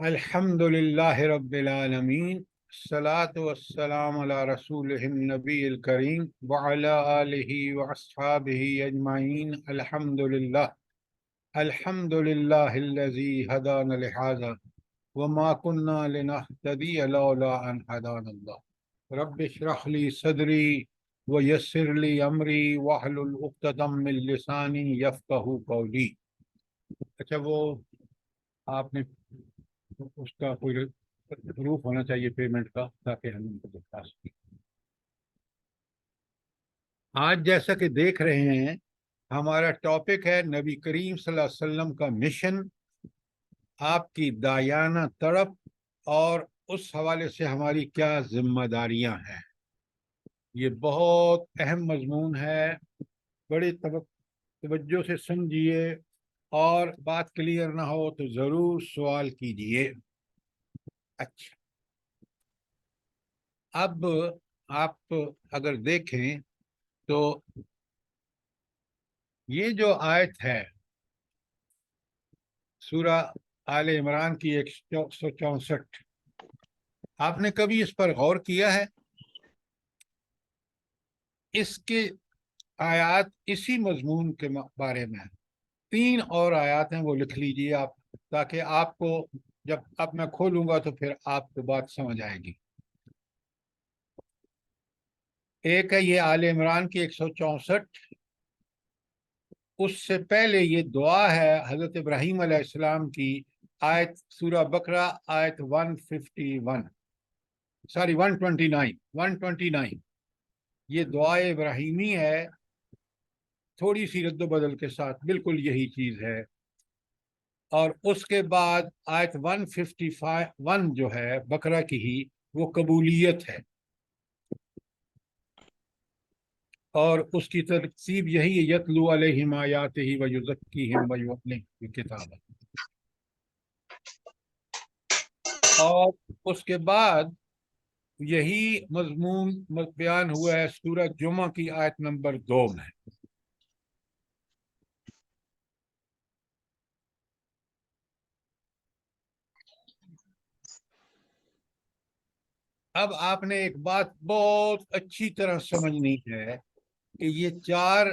الحمد للہ رب العالمین، الصلاۃ والسلام علی رسولہ النبی الکریم وعلی آلہ واصحابہ اجمعین۔ الحمد للہ الذی ہدانا لہذا وما كنا لنہتدی لولا ان ہدانا اللہ۔ رب اشرح لی صدری ویسر لی امری واحلل عقدۃ من لسانی یفقہوا قولی۔ اچھا، وہ آپ نے اس کا کوئی پروف ہونا چاہیے پیمنٹ کا، تاکہ ہم ان کو دکھا سکیں۔ آج جیسا کہ دیکھ رہے ہیں، ہمارا ٹاپک ہے نبی کریم صلی اللہ علیہ وسلم کا مشن، آپ کی دایانہ تڑپ، اور اس حوالے سے ہماری کیا ذمہ داریاں ہیں۔ یہ بہت اہم مضمون ہے، بڑی توجہ سے سمجھیے، اور بات کلیئر نہ ہو تو ضرور سوال کیجیے۔ اچھا، اب آپ اگر دیکھیں تو یہ جو آیت ہے سورہ آل عمران کی 164، آپ نے کبھی اس پر غور کیا ہے؟ اس کے آیات اسی مضمون کے بارے میں 3 اور آیات ہیں، وہ لکھ لیجیے آپ، تاکہ آپ کو جب اب میں کھولوں گا تو پھر آپ کو بات سمجھ آئے گی۔ ایک ہے یہ آل عمران کی 164، اس سے پہلے یہ دعا ہے حضرت ابراہیم علیہ السلام کی، آیت سورہ بقرہ آیت 129، یہ دعائے ابراہیمی ہے، تھوڑی سی رد و بدل کے ساتھ بالکل یہی چیز ہے۔ اور اس کے بعد آیت 151 جو ہے بقرہ کی ہی، وہ قبولیت ہے، اور اس کی ترتیب یہی ہے، یتلو علیہم آیاتہ ویزکیہم ویعلمہم الکتاب۔ اور اس کے بعد یہی مضمون بیان ہوا ہے سورہ جمعہ کی آیت نمبر 2 میں۔ اب آپ نے ایک بات بہت اچھی طرح سمجھنی ہے کہ یہ چار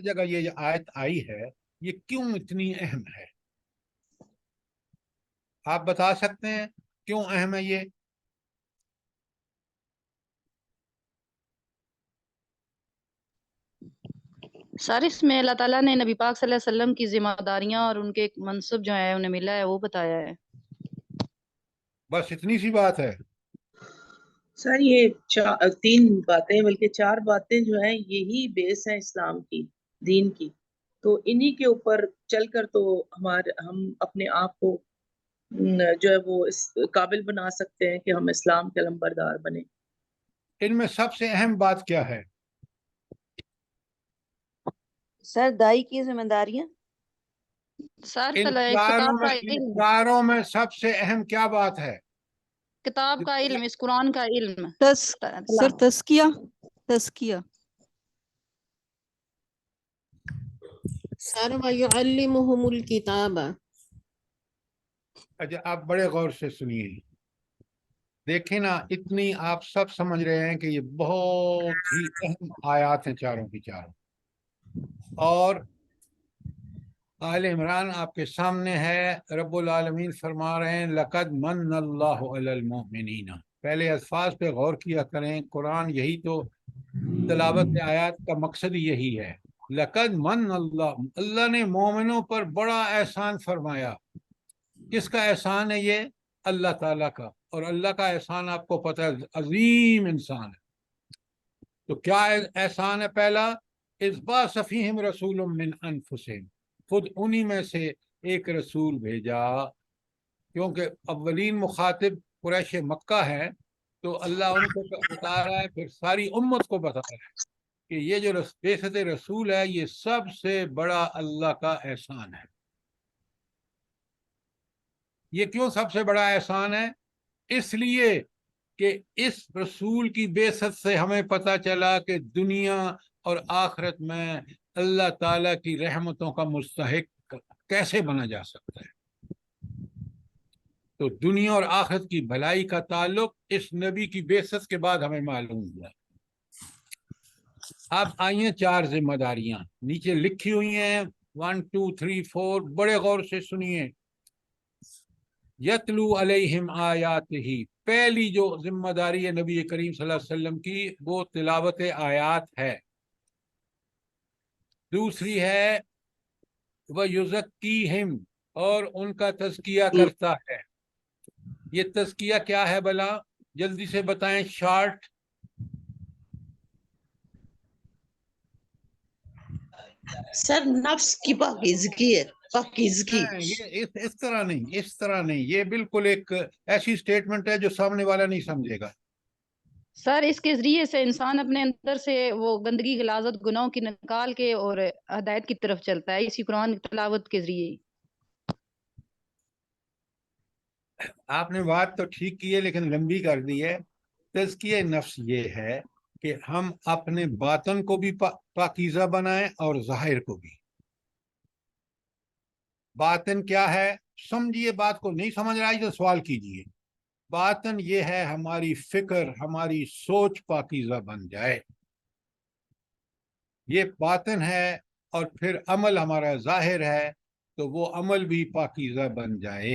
جگہ یہ آیت آئی ہے، یہ کیوں اتنی اہم ہے؟ آپ بتا سکتے ہیں کیوں اہم ہے یہ؟ سر اس میں اللہ تعالیٰ نے نبی پاک صلی اللہ علیہ وسلم کی ذمہ داریاں اور ان کے منصب جو ہے انہیں ملا ہے وہ بتایا ہے۔ بس اتنی سی بات ہے؟ سر یہ 3 باتیں بلکہ 4 باتیں جو ہیں یہی بیس ہیں اسلام کی، دین کی، تو انہی کے اوپر چل کر تو ہم اپنے آپ کو جو ہے وہ اس قابل بنا سکتے ہیں کہ ہم اسلام کے علمبردار بنیں۔ ان میں سب سے اہم بات کیا ہے؟ سر دائی کی ذمہ داریاں، سر ان چاروں میں سب سے اہم کیا بات ہے؟ کتاب کا علم، اس قرآن کا علم۔ سر تزکیہ۔ سر وَيُعَلِّمُهُمُ الْكِتَابَ۔ اچھا، آپ بڑے غور سے سنیے، دیکھیں نا، اتنی آپ سب سمجھ رہے ہیں کہ یہ بہت ہی اہم آیات ہیں چاروں کی چاروں، اور آل عمران آپ کے سامنے ہے۔ رب العالمین فرما رہے ہیں لَقَدْ مَنَّ اللَّهُ عَلَى الْمُؤْمِنِينَ۔ پہلے الفاظ پہ غور کیا کریں، قرآن یہی تو تلاوت آیات کا مقصد یہی ہے۔ لَقَدْ مَنَّ اللَّهُ، اللہ نے مومنوں پر بڑا احسان فرمایا۔ کس کا احسان ہے یہ؟ اللہ تعالیٰ کا، اور اللہ کا احسان آپ کو پتہ ہے عظیم انسان ہے۔ تو کیا احسان ہے؟ پہلا، اذ بعث فیہم رسول من انفسہم، خود انہی میں سے ایک رسول بھیجا، کیونکہ اولین مخاطب قریش مکہ ہے، تو اللہ ان کو بتا رہا ہے، پھر ساری امت کو بتا رہا ہے کہ یہ جو بعثت رسول ہے یہ سب سے بڑا اللہ کا احسان ہے۔ یہ کیوں سب سے بڑا احسان ہے؟ اس لیے کہ اس رسول کی بعثت سے ہمیں پتہ چلا کہ دنیا اور آخرت میں اللہ تعالیٰ کی رحمتوں کا مستحق کیسے بنا جا سکتا ہے۔ تو دنیا اور آخرت کی بھلائی کا تعلق اس نبی کی بعثت کے بعد ہمیں معلوم ہوا۔ اب آئیے 4 ذمہ داریاں نیچے لکھی ہوئی ہیں، 1 2 3 4، بڑے غور سے سنیے۔ یتلو علیہم آیات ہی، پہلی جو ذمہ داری ہے نبی کریم صلی اللہ علیہ وسلم کی وہ تلاوت آیات ہے۔ دوسری ہے وَيُزَكِّيهِمْ، اور ان کا تزکیہ کرتا ہے۔ یہ تزکیہ کیا ہے بلا؟ جلدی سے بتائیں شارٹ۔ سر نفس کی پاکیزگی ہے، پاکیزگی۔ یہ اس طرح نہیں، اس طرح نہیں، یہ بالکل ایک ایسی سٹیٹمنٹ ہے جو سامنے والا نہیں سمجھے گا۔ سر اس کے ذریعے سے انسان اپنے اندر سے وہ گندگی غلاظت گناہوں کی نکال کے اور ہدایت کی طرف چلتا ہے، اسی قرآن کی تلاوت کے ذریعے۔ آپ نے بات تو ٹھیک کی ہے لیکن لمبی کر دی ہے۔ تزکیہ نفس یہ ہے کہ ہم اپنے باطن کو بھی پاکیزہ بنائیں اور ظاہر کو بھی۔ باطن کیا ہے سمجھیے، بات کو نہیں سمجھ رہا ہے تو سوال کیجئے۔ باطن یہ ہے ہماری فکر، ہماری سوچ پاکیزہ بن جائے، یہ باطن ہے۔ اور پھر عمل ہمارا ظاہر ہے تو وہ عمل بھی پاکیزہ بن جائے،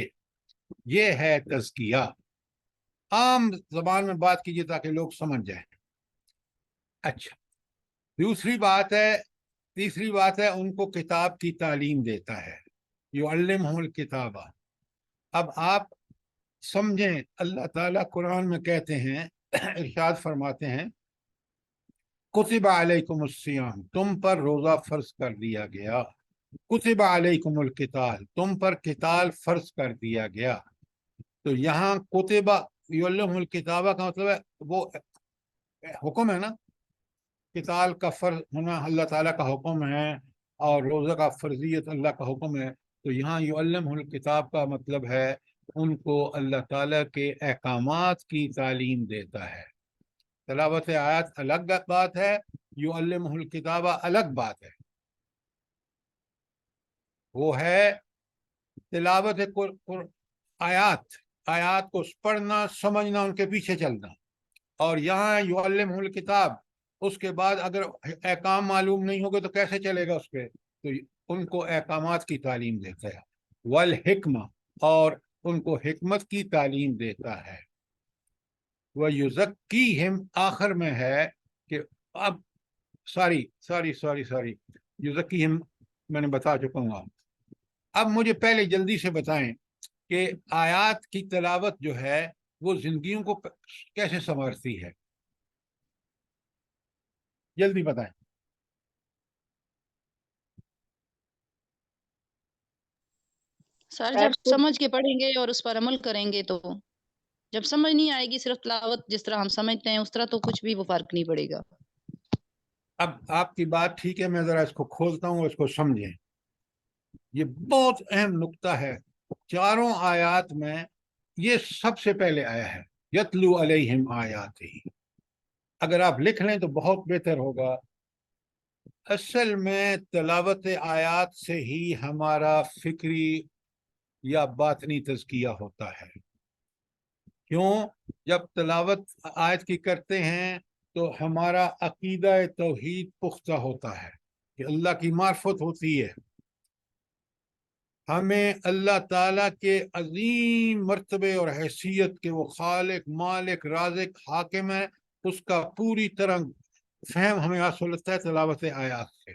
یہ ہے تزکیہ۔ عام زبان میں بات کیجیے تاکہ لوگ سمجھ جائیں۔ اچھا، تیسری بات ہے ان کو کتاب کی تعلیم دیتا ہے، یعلمہم الکتاب۔ اب آپ سمجھیں، اللہ تعالیٰ قرآن میں کہتے ہیں، ارشاد فرماتے ہیں کتب علیکم الصیام، تم پر روزہ فرض کر دیا گیا۔ کتب علیکم القتال، تم پر قتال فرض کر دیا گیا۔ تو یہاں کتب یعلمہم الکتاب کا مطلب ہے وہ حکم ہے نا، قتال کا فرض ہونا اللہ تعالیٰ کا حکم ہے اور روزہ کا فرضیت اللہ کا حکم ہے۔ تو یہاں یعلمہم الکتاب کا مطلب ہے ان کو اللہ تعالیٰ کے احکامات کی تعلیم دیتا ہے۔ تلاوت آیات الگ بات ہے، یعلمہ الکتاب الگ بات ہے۔ وہ ہے تلاوت آیات کو پڑھنا، سمجھنا، ان کے پیچھے چلنا۔ اور یہاں یعلمہ الکتاب، اس کے بعد اگر احکام معلوم نہیں ہوگے تو کیسے چلے گا اس پہ؟ تو ان کو احکامات کی تعلیم دیتا ہے۔ والحکمہ، اور ان کو حکمت کی تعلیم دیتا ہے۔ وَيُزَكِّيهِمْ، آخر میں ہے کہ اب ساری یُزَكِّيهِمْ میں نے بتا چکا ہوں۔ اب مجھے پہلے جلدی سے بتائیں کہ آیات کی تلاوت جو ہے وہ زندگیوں کو کیسے سنوارتی ہے، جلدی بتائیں۔ سر جب سمجھ کے پڑھیں گے اور اس پر عمل کریں گے تو، جب سمجھ نہیں آئے گی صرف تلاوت جس طرح ہم سمجھتے ہیں اس طرح، تو کچھ بھی وہ فرق نہیں پڑے گا۔ اب آپ کی بات ٹھیک ہے، میں ذرا اس کو کھولتا ہوں، اس کو سمجھیں۔ یہ بہت اہم نقطہ ہے، چاروں آیات میں یہ سب سے پہلے آیا ہے، یتلو علیہم آیاتہ۔ اگر آپ لکھ لیں تو بہت بہتر ہوگا۔ اصل میں تلاوت آیات سے ہی ہمارا فکری یا باطنی تزکیہ ہوتا ہے۔ کیوں؟ جب تلاوت آیت کی کرتے ہیں تو ہمارا عقیدہ توحید پختہ ہوتا ہے کہ اللہ کی معرفت ہوتی ہے، ہمیں اللہ تعالیٰ کے عظیم مرتبے اور حیثیت کے وہ خالق، مالک، رازق، حاکم ہے، اس کا پوری طرح فہم ہمیں حاصل ہوتا ہے تلاوت آیات سے۔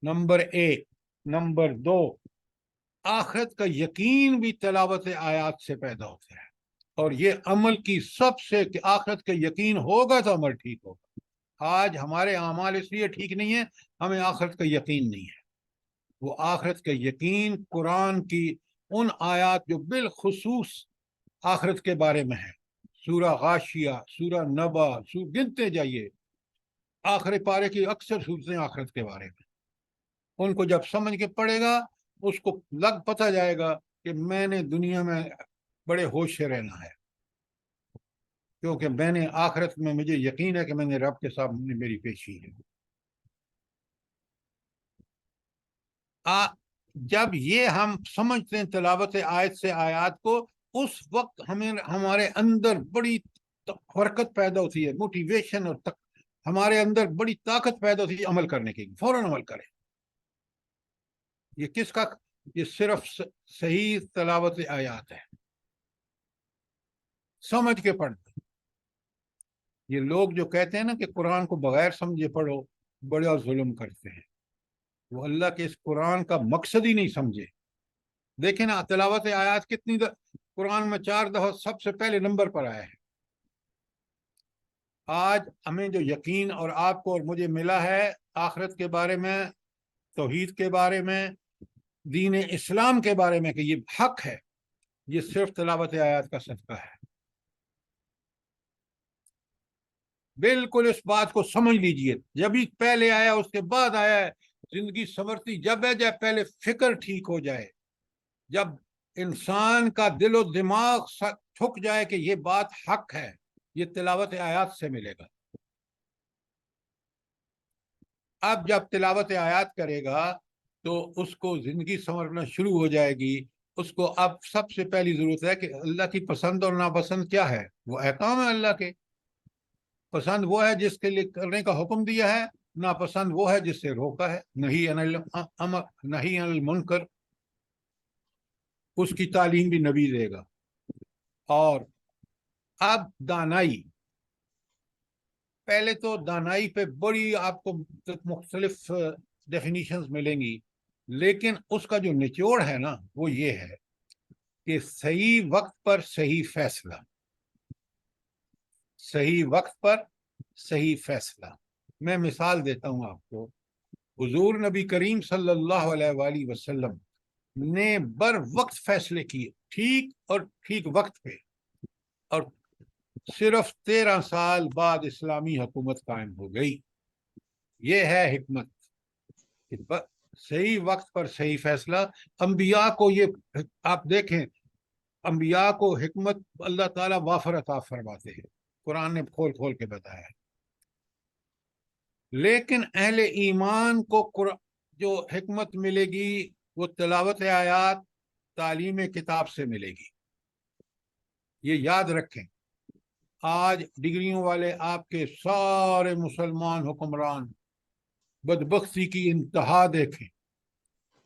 نمبر 1۔ نمبر 2، آخرت کا یقین بھی تلاوت آیات سے پیدا ہوتا ہے، اور یہ عمل کی سب سے کہ آخرت کا یقین ہوگا تو عمل ٹھیک ہوگا۔ آج ہمارے اعمال اس لیے ٹھیک نہیں ہیں، ہمیں آخرت کا یقین نہیں ہے۔ وہ آخرت کا یقین قرآن کی ان آیات جو بالخصوص آخرت کے بارے میں ہے، سورہ غاشیہ، سورہ نبا، گنتے جائیے، آخر پارے کی اکثر صورتیں آخرت کے بارے میں، ان کو جب سمجھ کے پڑھے گا اس کو پتہ جائے گا کہ میں نے دنیا میں بڑے ہوش سے رہنا ہے، کیونکہ میں نے آخرت میں مجھے یقین ہے کہ میں نے رب کے سامنے میری پیشی ہے۔ جب یہ ہم سمجھتے ہیں تلاوت آیت سے آیات کو، اس وقت ہمیں ہمارے اندر بڑی حرکت پیدا ہوتی ہے، موٹیویشن، اور ہمارے اندر بڑی طاقت پیدا ہوتی ہے عمل کرنے کی، فوراً عمل کریں۔ یہ کس کا؟ یہ صرف صحیح تلاوت آیات ہے، سمجھ کے پڑھنا۔ یہ لوگ جو کہتے ہیں نا کہ قرآن کو بغیر سمجھے پڑھو، بڑا ظلم کرتے ہیں، وہ اللہ کے اس قرآن کا مقصد ہی نہیں سمجھے۔ دیکھیں نا تلاوت آیات کتنی قرآن میں 4 دفعہ سب سے پہلے نمبر پر آیا ہے۔ آج ہمیں جو یقین اور آپ کو اور مجھے ملا ہے آخرت کے بارے میں، توحید کے بارے میں، دین اسلام کے بارے میں کہ یہ حق ہے، یہ صرف تلاوت آیات کا صدقہ ہے۔ بالکل اس بات کو سمجھ لیجئے، جب ہی پہلے آیا اس کے بعد آیا ہے۔ زندگی سنورتی جب ہے جب پہلے فکر ٹھیک ہو جائے، جب انسان کا دل و دماغ ٹھک جائے کہ یہ بات حق ہے، یہ تلاوت آیات سے ملے گا۔ اب جب تلاوت آیات کرے گا تو اس کو زندگی سنورنا شروع ہو جائے گی۔ اس کو اب سب سے پہلی ضرورت ہے کہ اللہ کی پسند اور ناپسند کیا ہے، وہ احکام ہے اللہ کے۔ پسند وہ ہے جس کے لیے کرنے کا حکم دیا ہے، ناپسند وہ ہے جس سے روکا ہے، نہی عن المنکر۔ اس کی تعلیم بھی نبی دے گا۔ اور اب دانائی، پہلے تو دانائی پہ بڑی آپ کو مختلف ڈیفینیشنز ملیں گی، لیکن اس کا جو نچوڑ ہے نا وہ یہ ہے کہ صحیح وقت پر صحیح فیصلہ، صحیح وقت پر صحیح فیصلہ۔ میں مثال دیتا ہوں آپ کو۔ حضور نبی کریم صلی اللہ علیہ وآلہ وسلم نے بر وقت فیصلے کیے، ٹھیک اور ٹھیک وقت پہ، اور صرف 13 سال بعد اسلامی حکومت قائم ہو گئی۔ یہ ہے حکمت، صحیح وقت پر صحیح فیصلہ۔ انبیاء کو یہ آپ دیکھیں، انبیاء کو حکمت اللہ تعالیٰ وافر عطا فرماتے ہیں، قرآن نے کھول کھول کے بتایا ہے۔ لیکن اہل ایمان کو جو حکمت ملے گی وہ تلاوت آیات، تعلیم کتاب سے ملے گی۔ یہ یاد رکھیں۔ آج ڈگریوں والے آپ کے سارے مسلمان حکمران، بدبختی کی انتہا دیکھیں،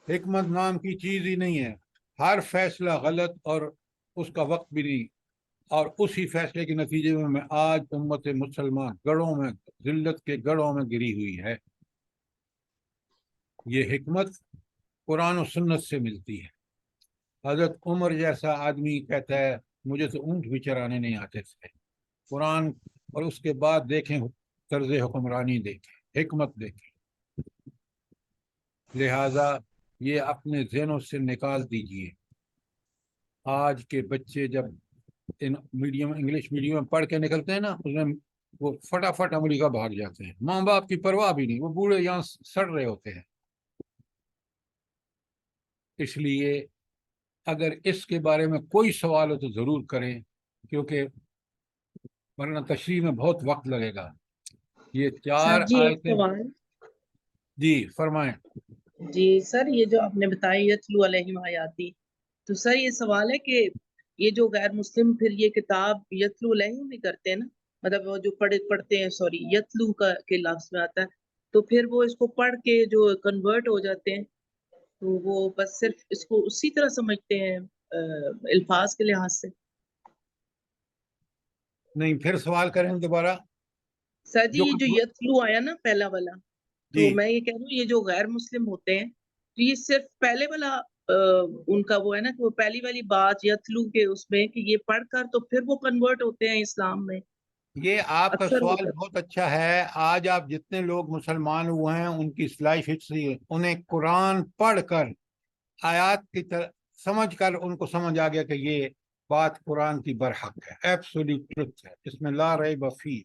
حکمت نام کی چیز ہی نہیں ہے، ہر فیصلہ غلط اور اس کا وقت بھی نہیں، اور اسی فیصلے کے نتیجے میں آج امت مسلمان گڑھوں میں، ذلت کے گڑھوں میں گری ہوئی ہے۔ یہ حکمت قرآن و سنت سے ملتی ہے۔ حضرت عمر جیسا آدمی کہتا ہے مجھے تو اونٹ بھی چرانے نہیں آتے تھے۔ قرآن اور اس کے بعد دیکھیں طرز حکمرانی، دیکھیں حکمت، دیکھیں۔ لہذا یہ اپنے ذہنوں سے نکال دیجئے۔ آج کے بچے جب انگلش میڈیم میں پڑھ کے نکلتے ہیں نا، اس میں وہ فٹافٹ امریکہ بھاگ جاتے ہیں، ماں باپ کی پرواہ بھی نہیں، وہ بوڑھے یہاں سڑ رہے ہوتے ہیں۔ اس لیے اگر اس کے بارے میں کوئی سوال ہو تو ضرور کریں، کیونکہ ورنہ تشریح میں بہت وقت لگے گا۔ یہ 4 سر جی ایک آیتیں۔ سوال۔ جی فرمائیں۔ جی سر، یہ جو آپ نے بتائی یتلو علیہم آیاتی، تو سر یہ سوال ہے کہ یہ جو غیر مسلم پھر یہ کتاب یتلو علیہم بھی کرتے ہیں نا، مطلب وہ جو پڑھتے ہیں، سوری یتلو کا کے لفظ میں آتا ہے، تو پھر وہ اس کو پڑھ کے جو کنورٹ ہو جاتے ہیں، تو وہ بس صرف اس کو اسی طرح سمجھتے ہیں الفاظ کے لحاظ سے؟ نہیں، پھر سوال کریں دوبارہ۔ سر جی یہ جو یتلو آیا نا پہلا والا، تو جی میں یہ کہہ رہا ہوں یہ جو غیر مسلم ہوتے ہیں تو یہ صرف پہلے والا ان کا وہ ہے نا کہ وہ پہلی والی بات یتلو کے اس میں کہ یہ پڑھ کر تو پھر وہ کنورٹ ہوتے ہیں اسلام میں؟ یہ آپ کا اکثر سوال ہوتا ہے۔ بہت اچھا ہے۔ آج آپ جتنے لوگ مسلمان ہوئے ہیں ان کی اصلاحی فکری ہے، انہیں قرآن پڑھ کر آیات کی سمجھ کر ان کو سمجھ آ گیا کہ یہ بات قرآن کی برحق ہے، ایبسولوٹ ٹروتھ ہے، اس میں لا ریب فیہ،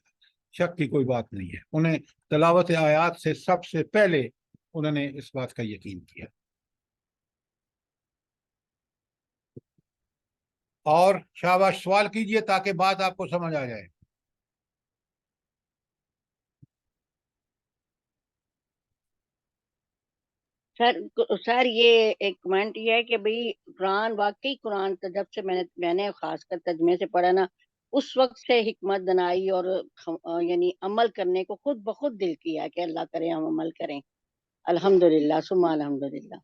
شک کی کوئی بات نہیں ہے۔ انہیں تلاوت آیات سے سب سے پہلے انہوں نے اس بات کا یقین کیا۔ اور شاباش، سوال کیجئے تاکہ بات آپ کو سمجھ آ جائے۔ سر یہ ایک کمنٹ یہ ہے کہ بھئی قرآن واقعی قرآن تو جب سے میں نے خاص کر ترجمے سے پڑھا نا، اس وقت سے حکمت دنائی اور یعنی عمل کرنے کو خود بخود دل کیا کہ اللہ کرے ہم عمل کریں. الحمدللہ ثم الحمدللہ.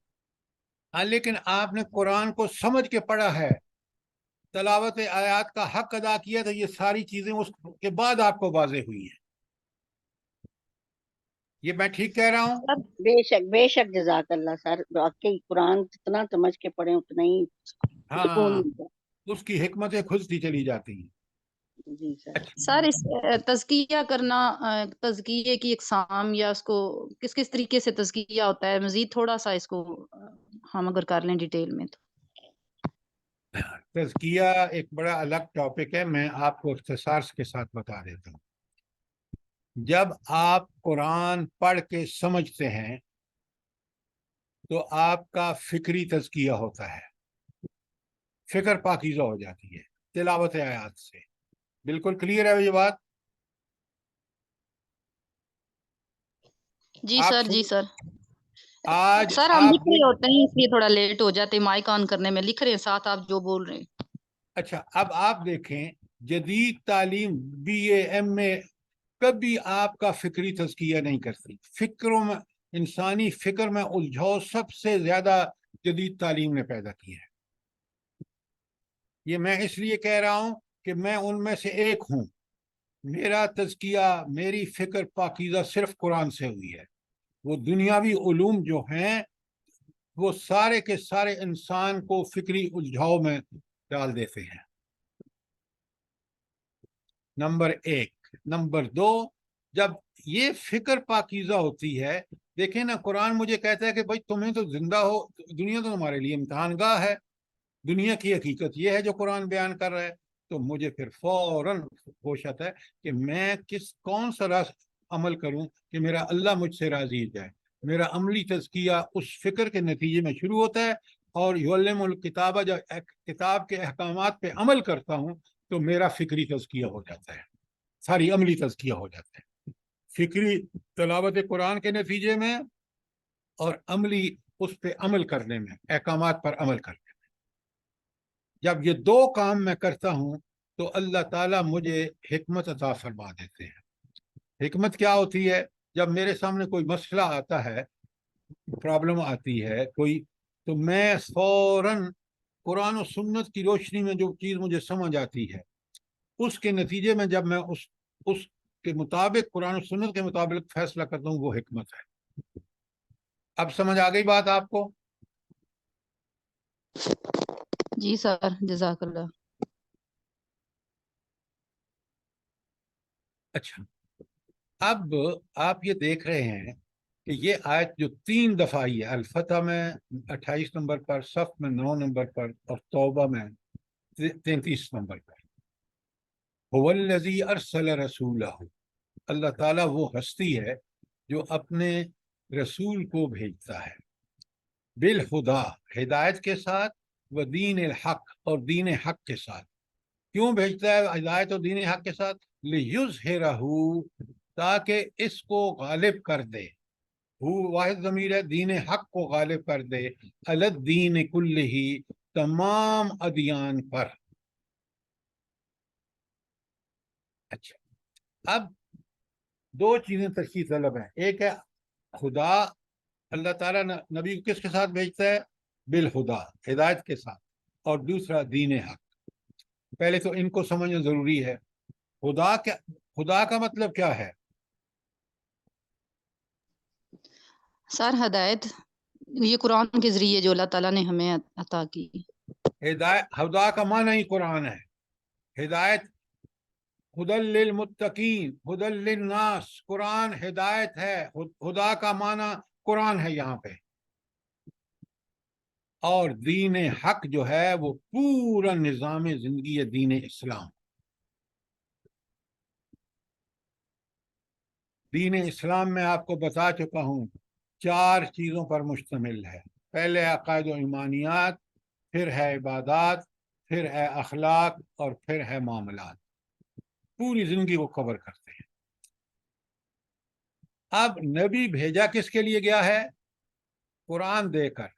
ہاں، لیکن آپ نے قرآن کو سمجھ کے پڑھا ہے، تلاوت آیات کا حق ادا کیا تھا، یہ ساری چیزیں اس کے بعد آپ کو واضح ہوئی ہیں. یہ میں ٹھیک کہہ رہا ہوں؟ بے شک جزاک اللہ سر. واقعی قرآن جتنا سمجھ کے پڑھیں اتنا ہی ہاں، سکون ملتا ہے. اس کی حکمتیں کھلتی چلی جاتی ہیں. جی سر. اچھا، سر اس تزکیہ کرنا، تزکیے کی اقسام یا اس کو کس کس طریقے سے تزکیہ ہوتا ہے، مزید تھوڑا سا اس کو ہم اگر کر لیں ڈیٹیل میں تو. تزکیہ ایک بڑا الگ ٹاپک ہے، میں آپ کو اختصار کے ساتھ بتا دیتا ہوں. جب آپ قرآن پڑھ کے سمجھتے ہیں تو آپ کا فکری تزکیہ ہوتا ہے، فکر پاکیزہ ہو جاتی ہے تلاوت آیات سے. بالکل کلیئر ہے یہ بات؟ جی آپ سر، جی سر. آج سر ہم آپ لکھ رہے ہوتے ہیں اس لیے تھوڑا لیٹ ہو جاتے، مائک آن کرنے میں لکھ رہے ہیں ساتھ آپ جو بول رہے ہیں. اچھا، اب آپ دیکھیں جدید تعلیم BA MA کبھی آپ کا فکری تزکیہ نہیں کرتی. فکروں میں، انسانی فکر میں الجھاؤ سب سے زیادہ جدید تعلیم نے پیدا کی ہے. یہ میں اس لیے کہہ رہا ہوں کہ میں ان میں سے ایک ہوں. میرا تزکیہ، میری فکر پاکیزہ صرف قرآن سے ہوئی ہے. وہ دنیاوی علوم جو ہیں وہ سارے کے سارے انسان کو فکری الجھاؤ میں ڈال دیتے ہیں. نمبر 1. نمبر 2، جب یہ فکر پاکیزہ ہوتی ہے، دیکھیں نا قرآن مجھے کہتا ہے کہ بھائی تمہیں تو زندہ ہو، دنیا تو تمہارے لیے امتحان گاہ ہے، دنیا کی حقیقت یہ ہے جو قرآن بیان کر رہا ہے. تو مجھے پھر فوراً ہوش آتا ہے کہ میں کون سا عمل کروں کہ میرا اللہ مجھ سے راضی جائے. میرا عملی تزکیہ اس فکر کے نتیجے میں شروع ہوتا ہے، اور یعلم الکتابہ جب کتاب کے احکامات پہ عمل کرتا ہوں تو میرا فکری تزکیہ ہو جاتا ہے، ساری عملی تزکیہ ہو جاتا ہے. فکری تلاوت قرآن کے نتیجے میں اور عملی اس پہ عمل کرنے میں، احکامات پر عمل کرنے میں. جب یہ دو کام میں کرتا ہوں تو اللہ تعالیٰ مجھے حکمت عطا فرما دیتے ہیں. حکمت کیا ہوتی ہے؟ جب میرے سامنے کوئی مسئلہ آتا ہے، پرابلم آتی ہے کوئی، تو میں فوراً قرآن و سنت کی روشنی میں جو چیز مجھے سمجھ آتی ہے اس کے نتیجے میں جب میں اس کے مطابق، قرآن و سنت کے مطابق فیصلہ کرتا ہوں، وہ حکمت ہے. اب سمجھ آ گئی بات آپ کو؟ جی سر، جزاک اللہ. اچھا، اب آپ یہ دیکھ رہے ہیں کہ یہ آیت جو 3 دفعہ آئی ہے، الفتح میں 28 نمبر پر، صف میں 9 نمبر پر، اور توبہ میں 33 نمبر پر. هو الذی ارسل رسولہ، اللہ تعالیٰ وہ ہستی ہے جو اپنے رسول کو بھیجتا ہے، بالہدا، ہدایت کے ساتھ، و دین الحق، اور دین حق کے ساتھ. کیوں بھیجتا ہے ہدایت اور دین حق کے ساتھ؟ لیظہرہ، تاکہ اس کو غالب کر دے. وہ واحد ضمیر ہے، دین حق کو غالب کر دے، علی الدین کلہ، تمام ادیان پر. اچھا، اب 2 چیزیں تشریح طلب ہیں. ایک ہے خدا، اللہ تعالیٰ نبی کو کس کے ساتھ بھیجتا ہے؟ بالہدا، ہدایت کے ساتھ، اور دوسرا دین حق. پہلے تو ان کو سمجھنا ضروری ہے. خدا کا مطلب کیا ہے؟ سر ہدایت یہ قرآن کے ذریعے جو اللہ تعالیٰ نے ہمیں عطا کی. خدا کا معنی ہی قرآن ہے. ہدایت ہدی للمتقین، ہدی للناس، قرآن ہدایت ہے. خدا کا معنی قرآن ہے یہاں پہ. اور دین حق جو ہے وہ پورا نظام زندگی ہے، دین اسلام. دین اسلام میں آپ کو بتا چکا ہوں 4 چیزوں پر مشتمل ہے. پہلے عقائد و ایمانیات، پھر ہے عبادات، پھر ہے اخلاق، اور پھر ہے معاملات. پوری زندگی کو کور کرتے ہیں. اب نبی بھیجا کس کے لیے گیا ہے؟ قرآن دے کر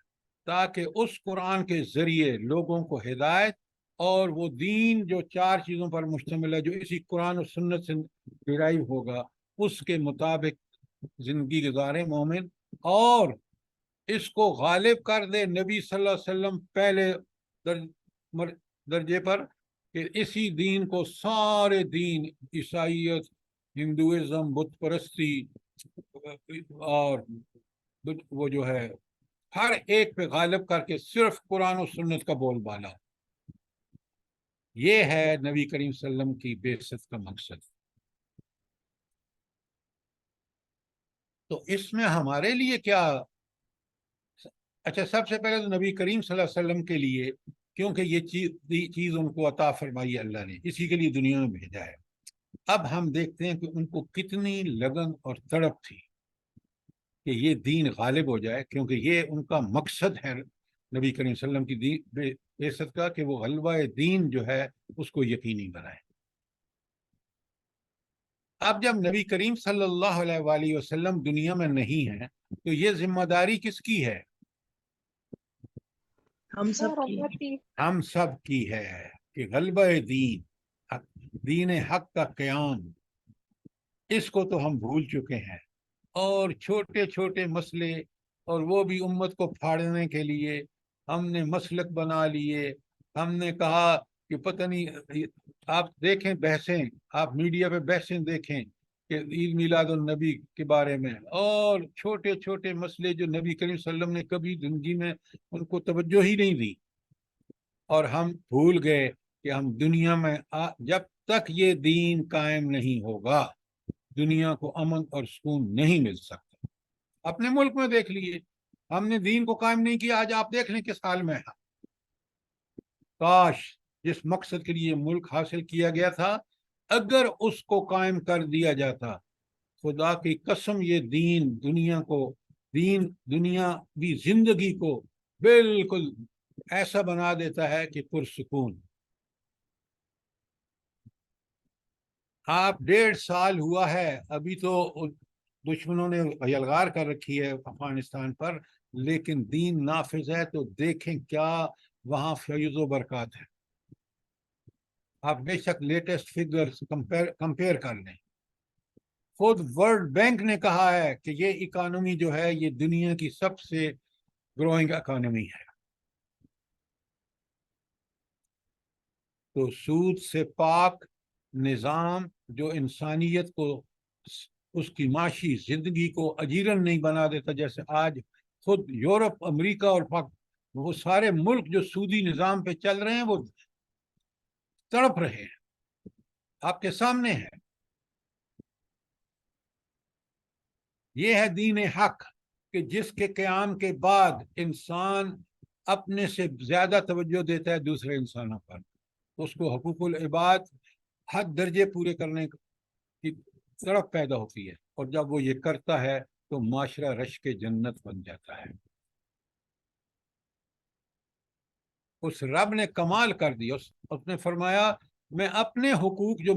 تاکہ اس قرآن کے ذریعے لوگوں کو ہدایت اور وہ دین جو 4 چیزوں پر مشتمل ہے جو اسی قرآن و سنت سے ڈرائیو ہوگا اس کے مطابق زندگی گزارے مومن، اور اس کو غالب کر دے نبی صلی اللہ علیہ وسلم پہلے درجے پر، کہ اسی دین کو سارے دین، عیسائیت، ہندوازم، بت پرستی اور وہ جو ہے ہر ایک پہ غالب کر کے صرف قرآن و سنت کا بول بالا۔ یہ ہے نبی کریم صلی اللہ علیہ وسلم کی بعثت کا مقصد۔ تو اس میں ہمارے لیے کیا؟ اچھا، سب سے پہلے تو نبی کریم صلی اللہ علیہ وسلم کے لیے، کیونکہ یہ چیز ان کو عطا فرمائی اللہ نے، اسی کے لیے دنیا میں بھیجا ہے۔ اب ہم دیکھتے ہیں کہ ان کو کتنی لگن اور تڑپ تھی کہ یہ دین غالب ہو جائے، کیونکہ یہ ان کا مقصد ہے نبی کریم صلی اللہ علیہ وسلم کی بعثت کا، کہ وہ غلبہ دین جو ہے اس کو یقینی بنائے۔ اب جب نبی کریم صلی اللہ علیہ وآلہ وسلم دنیا میں نہیں ہیں تو یہ ذمہ داری کس کی ہے؟ ہم سب کی ہے کہ غلبہ دین حق کا قیام، اس کو تو ہم بھول چکے ہیں، اور چھوٹے چھوٹے مسئلے، اور وہ بھی امت کو پھاڑنے کے لیے ہم نے مسلک بنا لیے۔ ہم نے کہا کہ پتہ نہیں، آپ دیکھیں بحثیں، آپ میڈیا پہ بحثیں دیکھیں کہ عید میلاد النبی کے بارے میں، اور چھوٹے چھوٹے مسئلے جو نبی کریم صلی اللہ علیہ وسلم نے کبھی زندگی میں ان کو توجہ ہی نہیں دی، اور ہم بھول گئے کہ ہم دنیا میں جب تک یہ دین قائم نہیں ہوگا دنیا کو امن اور سکون نہیں مل سکتا۔ اپنے ملک میں دیکھ لیے، ہم نے دین کو قائم نہیں کیا، آج آپ دیکھ لیں کس حال میں ہے۔ کاش جس مقصد کے لیے ملک حاصل کیا گیا تھا اگر اس کو قائم کر دیا جاتا، خدا کی قسم یہ دین دنیا بھی زندگی کو بالکل ایسا بنا دیتا ہے کہ پرسکون۔ آپ 1.5 سال ہوا ہے، ابھی تو دشمنوں نے یلغار کر رکھی ہے افغانستان پر، لیکن دین نافذ ہے، تو دیکھیں کیا وہاں فیض و برکات ہے۔ آپ بے شک لیٹسٹ فگرز کمپیئر کر لیں۔ خود ورلڈ بینک نے کہا ہے کہ یہ اکانومی جو ہے یہ دنیا کی سب سے گروئنگ اکانومی ہے۔ تو سود سے پاک نظام جو انسانیت کو، اس کی معاشی زندگی کو اجیرن نہیں بنا دیتا، جیسے آج خود یورپ، امریکہ اور وہ سارے ملک جو سودی نظام پہ چل رہے ہیں وہ تڑپ رہے ہیں، آپ کے سامنے ہے۔ یہ ہے دین حق، کہ جس کے قیام کے بعد انسان اپنے سے زیادہ توجہ دیتا ہے دوسرے انسانوں پر، اس کو حقوق العباد حد درجے پورے کرنے کی طرف پیدا ہوتی ہے، اور جب وہ یہ کرتا ہے تو معاشرہ رشک جنت بن جاتا ہے۔ اس رب نے کمال کر دی، اس نے فرمایا میں اپنے حقوق جو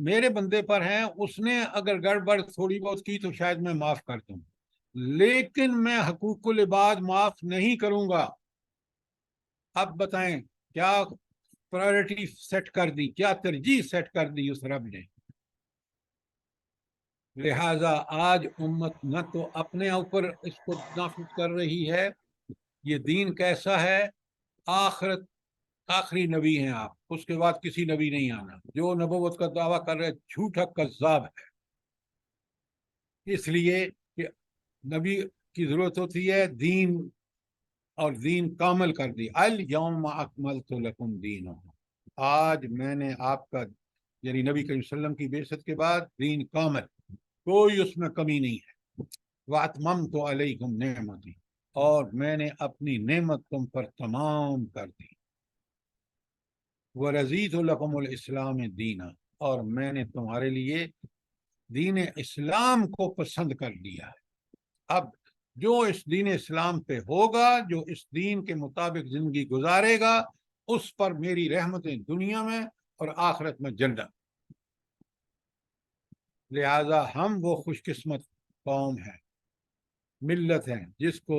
میرے بندے پر ہیں، اس نے اگر گڑبڑ تھوڑی بہت کی تو شاید میں معاف کر دوں، لیکن میں حقوق العباد معاف نہیں کروں گا۔ اب بتائیں کیا پرائرٹی سیٹ کر دی، کیا ترجیح سیٹ کر دی اس رب نے۔ لہذا آج امت نہ تو اپنے اوپر اس کو نافذ کر رہی ہے، یہ دین کیسا ہے، آخری نبی ہیں آپ، اس کے بعد کسی نبی نہیں آنا، جو نبوت کا دعویٰ کر رہے جھوٹا کذاب ہے۔ اس لیے کہ نبی کی ضرورت ہوتی ہے دین، اور دین کامل کر دی۔ الیوم اکملت لکم دینکم، آج میں نے آپ کا، یعنی نبی کریم صلی اللہ علیہ وسلم کی بعثت کے بعد دین کامل، کوئی اس میں کمی نہیں ہے۔ واتممت علیکم نعمتی، اور میں نے اپنی نعمت تم پر تمام کر دی۔ وَرَضِيتُ لَكُمُ الْإِسْلَامَ دِينًا، اور میں نے تمہارے لیے دین اسلام کو پسند کر لیا ہے۔ اب جو اس دین اسلام پہ ہوگا، جو اس دین کے مطابق زندگی گزارے گا، اس پر میری رحمتیں دنیا میں اور آخرت میں جنت۔ لہذا ہم وہ خوش قسمت قوم ہیں، ملت ہیں، جس کو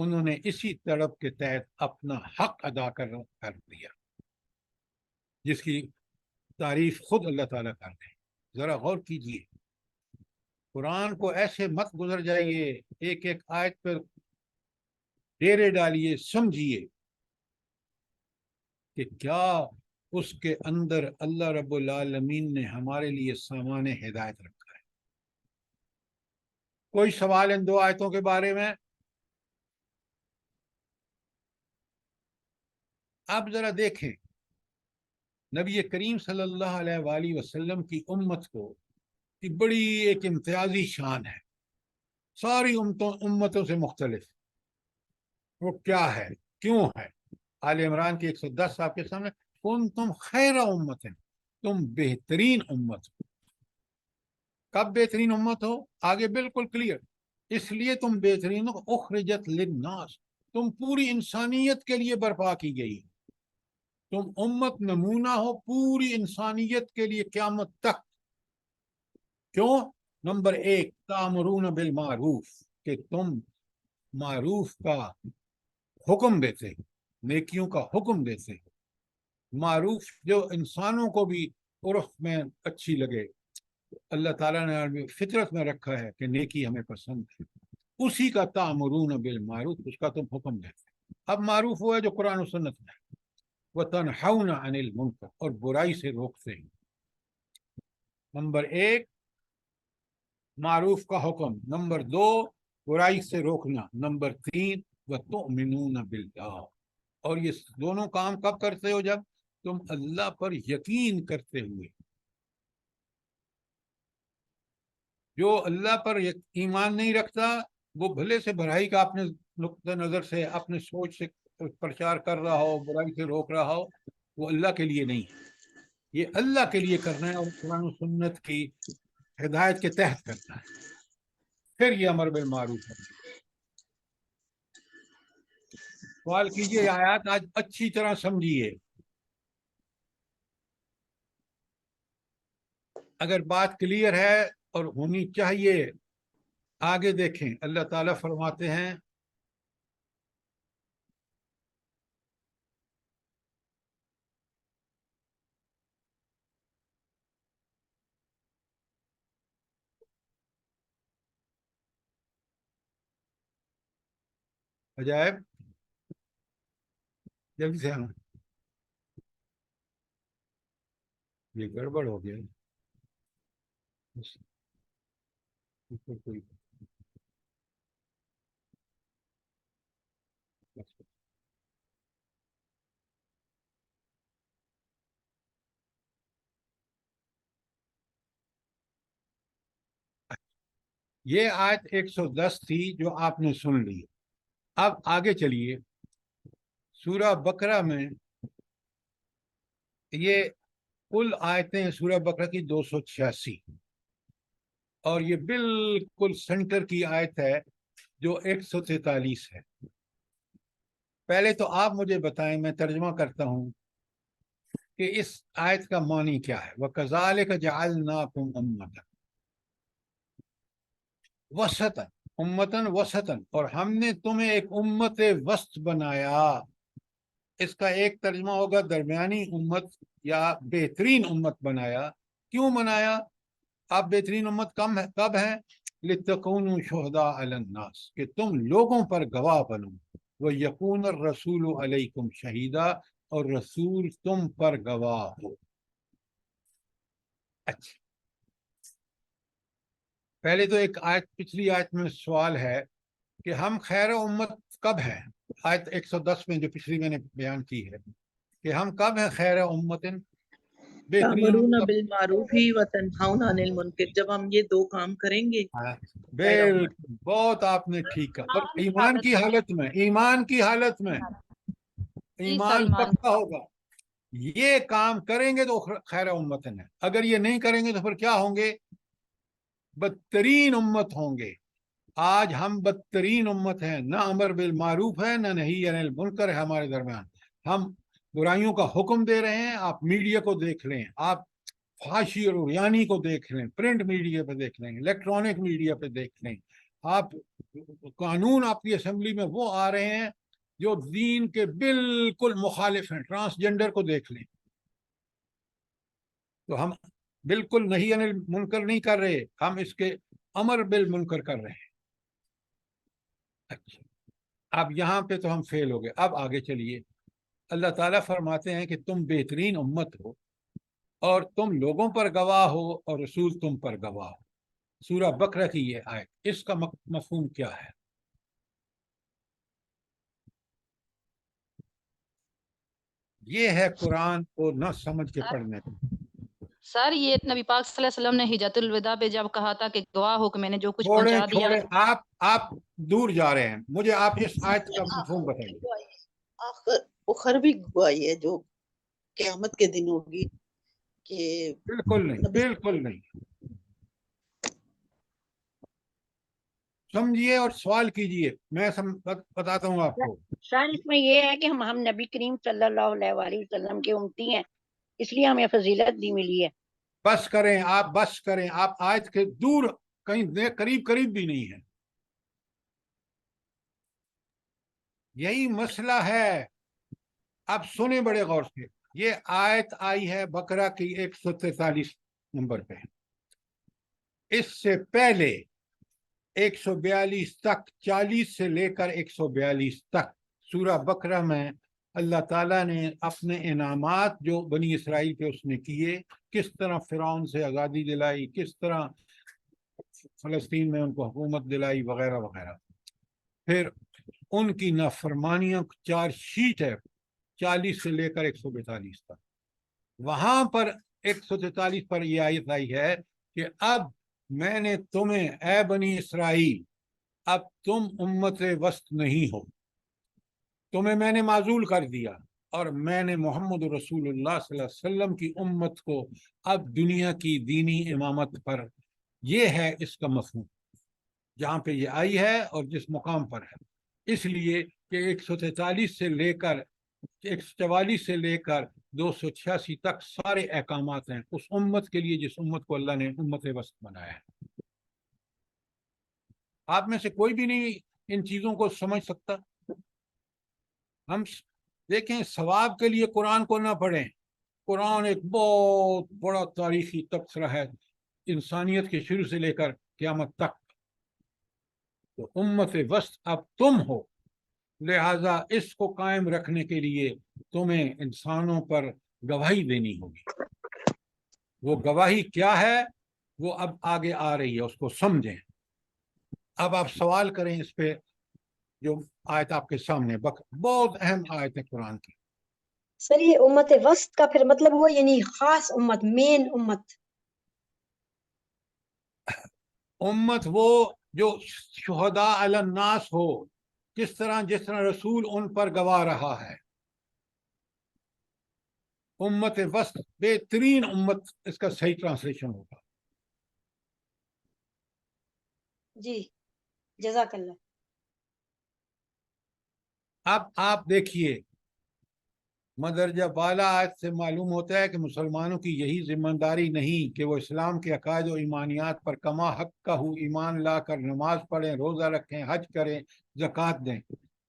انہوں نے اسی تڑپ کے تحت اپنا حق ادا کر دیا، جس کی تعریف خود اللہ تعالیٰ کرتے ہیں۔ ذرا غور کیجئے، قرآن کو ایسے مت گزر جائیے، ایک ایک آیت پر ڈیرے ڈالیے، سمجھیے کہ کیا اس کے اندر اللہ رب العالمین نے ہمارے لیے سامان ہدایت رکھا ہے۔ کوئی سوال ان 2 آیتوں کے بارے میں؟ اب ذرا دیکھیں، نبی کریم صلی اللہ علیہ وآلہ وسلم کی امت کو کی بڑی ایک امتیازی شان ہے، ساری امتوں سے مختلف۔ وہ کیا ہے، کیوں ہے؟ آل عمران کی 110 آپ کے سامنے، کنتم خیر امت، تم بہترین امت ہو۔ کب بہترین امت ہو؟ آگے بالکل کلیئر، اس لیے تم بہترین ہو، اخرجت للناس، تم پوری انسانیت کے لیے برپا کی گئی، تم امت نمونہ ہو پوری انسانیت کے لیے قیامت تک۔ کیوں؟ نمبر 1، تامرون بالمعروف، کہ تم معروف کا حکم دیتے، نیکیوں کا حکم دیتے، معروف جو انسانوں کو بھی عرف میں اچھی لگے، اللہ تعالیٰ نے فطرت میں رکھا ہے کہ نیکی ہمیں پسند ہے، اسی کا تامرون بالمعروف، اس کا تم حکم دیتے۔ اب معروف وہ ہے جو قرآن و سنت میں، وَتَنْحَوْنَ عَنِ الْمُنْکَرِ، اور برائی سے روکتے ہیں۔ نمبر 1 معروف کا حکم، نمبر 2 برائی سے روکنا، نمبر 3 وَتُؤْمِنُونَ بِاللَّهِ، اور یہ دونوں کام کب کرتے ہو؟ جب تم اللہ پر یقین کرتے ہوئے۔ جو اللہ پر ایمان نہیں رکھتا، وہ بھلے سے برائی کا اپنے نقطہ نظر سے، اپنے سوچ سے پرچار کر رہا ہو، برائی سے روک رہا ہو، وہ اللہ کے لیے نہیں ہے، یہ اللہ کے لیے کرنا ہے، اور قرآن و سنت کی ہدایت کے تحت کرنا ہے، پھر یہ امر بالمعروف ہے۔ سوال کیجئے، آیات آج اچھی طرح سمجھیے، اگر بات کلیئر ہے اور ہونی چاہیے۔ آگے دیکھیں، اللہ تعالیٰ فرماتے ہیں عجائب، جلدی سے آنا، یہ گڑبڑ ہو گیا۔ یہ آیت 110 تھی جو آپ نے سن لی۔ اب آگے چلیے، سورہ بقرہ میں یہ کل آیتیں سورہ بقرہ کی 286، اور یہ بالکل سینٹر کی آیت ہے جو 143 ہے۔ پہلے تو آپ مجھے بتائیں، میں ترجمہ کرتا ہوں کہ اس آیت کا معنی کیا ہے۔ وَكَذَلِكَ جَعَلْنَاكُمْ أُمَّةً وسطاً، امتاً وسطاً، اور ہم نے تمہیں ایک امت وسط بنایا۔ اس کا ایک ترجمہ ہوگا درمیانی امت یا بہترین امت بنایا۔ کیوں بنایا؟ آپ بہترین امت کب ہے؟ لِتَكُونُوا شُهَدَاءَ عَلَى النَّاسِ، کہ تم لوگوں پر گواہ بنو، وَيَكُونَ الرَّسُولُ عَلَيْكُمْ شَهِيدًا، اور رسول تم پر گواہ ہو۔ اچھا، پہلے تو ایک آیت، پچھلی آیت میں سوال ہے کہ ہم خیر امت کب ہیں؟ آیت 110 میں جو پچھلی میں نے بیان کی ہے کہ ہم کب ہیں خیر امت، بہترین تأمرون امت۔ بالمعروف وتنہون عن المنکر، جب ہم یہ 2 کام کریں گے خیر امت۔ بالکل، بہت آپ نے ٹھیک کہا، پر ایمان کی حالت میں، ایمان کی حالت میں ایمان پکا ہوگا، یہ کام کریں گے تو خیر امت ہے۔ اگر یہ نہیں کریں گے تو پھر کیا ہوں گے؟ بدترین امت ہوں گے۔ آج ہم بدترین امت ہیں، نہ امر بالمعروف ہے، نہ نہی عن المنکر ہے ہمارے درمیان۔ ہم برائیوں کا حکم دے رہے ہیں۔ آپ میڈیا کو دیکھ لیں، آپ فحاشی اور عریانی کو دیکھ لیں، پرنٹ میڈیا پہ دیکھ لیں، الیکٹرانک میڈیا پہ دیکھ لیں، آپ قانون آپ کی اسمبلی میں وہ آ رہے ہیں جو دین کے بالکل مخالف ہیں. ٹرانسجنڈر کو دیکھ لیں. تو ہم بالکل نہیں منکر نہیں کر رہے, ہم اس کے امر بالمنکر کر رہے ہیں. اچھا, اب یہاں پہ تو ہم فیل ہو گئے. اب آگے چلیے. اللہ تعالیٰ فرماتے ہیں کہ تم بہترین امت ہو اور تم لوگوں پر گواہ ہو اور رسول تم پر گواہ ہو. سورہ بقرہ کی یہ آیت, اس کا مفہوم کیا ہے؟ یہ ہے قرآن کو نہ سمجھ کے پڑھنے. سر یہ نبی پاک صلی اللہ علیہ وسلم نے ہجرت الوداع پہ جب کہا تھا کہ گواہ ہو کہ میں نے جو کچھ پہنچا دیا. آپ دور جا رہے ہیں. مجھے آپ اس آیت کا مفہوم بتائیے. اخروی گواہی ہے جو قیامت کے دن ہوگی کہ بالکل نہیں, بالکل نہیں. سمجھیے اور سوال کیجئے, میں بتاتا ہوں آپ کو. سر اس میں یہ ہے کہ ہم نبی کریم صلی اللہ علیہ وآلہ وسلم کے امتی ہیں, اس لیے ہمیں فضیلت بھی ملی ہے. بس کریں آپ, بس کریں آپ. آیت کے دور کہیں قریب بھی نہیں ہے. یہی مسئلہ ہے. اب سنیں بڑے غور سے. یہ آیت آئی ہے بقرہ کی 143 نمبر پہ. اس سے پہلے 142 تک, 40 سے لے کر 142 تک سورہ بقرہ میں اللہ تعالیٰ نے اپنے انعامات جو بنی اسرائیل پہ اس نے کیے, کس طرح فرعون سے آزادی دلائی, کس طرح فلسطین میں ان کو حکومت دلائی, وغیرہ وغیرہ. پھر ان کی نافرمانیوں کی 4 شیٹ ہے 40 سے لے کر 142 تک. وہاں پر 143 پر یہ آیت آئی ہے کہ اب میں نے تمہیں اے بنی اسرائیل, اب تم امت وسط نہیں ہو, تمہیں میں نے معزول کر دیا, اور میں نے محمد رسول اللہ صلی اللہ علیہ وسلم کی امت کو اب دنیا کی دینی امامت پر. یہ ہے اس کا مفہوم جہاں پہ یہ آئی ہے اور جس مقام پر ہے. اس لیے کہ 143 سے لے کر 144 سے لے کر 286 تک سارے احکامات ہیں اس امت کے لیے جس امت کو اللہ نے امت وسط بنایا ہے. آپ میں سے کوئی بھی نہیں ان چیزوں کو سمجھ سکتا. ہم دیکھیں, ثواب کے لیے قرآن کو نہ پڑھیں. قرآن ایک بہت بڑا تاریخی تبصرہ ہے انسانیت کے شروع سے لے کر قیامت تک. تو امت وسط اب تم ہو, لہذا اس کو قائم رکھنے کے لیے تمہیں انسانوں پر گواہی دینی ہوگی. وہ گواہی کیا ہے وہ اب آگے آ رہی ہے, اس کو سمجھیں. اب آپ سوال کریں اس پہ جو آیت آپ کے سامنے. بہت اہم آیت ہے قرآن کی. سر یہ امت وسط کا پھر مطلب ہوا یعنی خاص امت, مین امت. امت وہ جو شہداء علی الناس ہو, جس طرح رسول ان پر گواہ رہا ہے. امت وسط بہترین امت, اس کا صحیح ٹرانسلیشن ہوگا. جی جزاک اللہ. اب آپ دیکھیے, مدرجہ بالا آیت سے معلوم ہوتا ہے کہ مسلمانوں کی یہی ذمہ داری نہیں کہ وہ اسلام کے عقائد و ایمانیات پر کما حق کا ایمان لا کر نماز پڑھیں, روزہ رکھیں, حج کریں, زکوٰۃ دیں.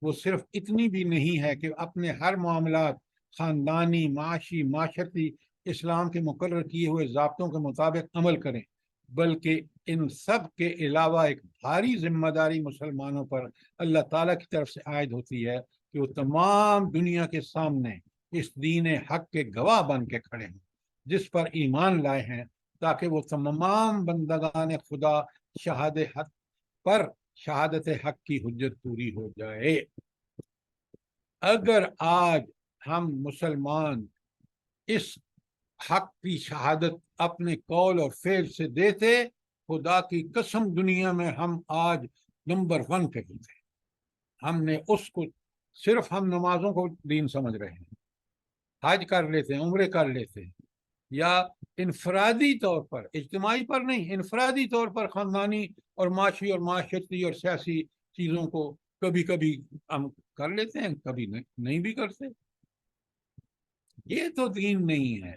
وہ صرف اتنی بھی نہیں ہے کہ اپنے ہر معاملات خاندانی, معاشی, معاشرتی اسلام کے مقرر کیے ہوئے ضابطوں کے مطابق عمل کریں, بلکہ ان سب کے علاوہ ایک بھاری ذمہ داری مسلمانوں پر اللہ تعالیٰ کی طرف سے عائد ہوتی ہے کہ وہ تمام دنیا کے سامنے اس دین حق کے گواہ بن کے کھڑے ہیں جس پر ایمان لائے ہیں, تاکہ وہ تمام بندگان خدا شہادت حق کی حجت پوری ہو جائے. اگر آج ہم مسلمان اس حق کی شہادت اپنے قول اور فعل سے دیتے, خدا کی قسم دنیا میں ہم آج نمبر 1 پہ ہوتے. ہم نے اس کو صرف ہم نمازوں کو دین سمجھ رہے ہیں, حج کر لیتے ہیں, عمرے کر لیتے ہیں, یا انفرادی طور پر, اجتماعی پر نہیں, انفرادی طور پر خاندانی اور معاشی اور معاشرتی اور سیاسی چیزوں کو کبھی کبھی ہم کر لیتے ہیں, کبھی نہیں بھی کرتے. یہ تو دین نہیں ہے.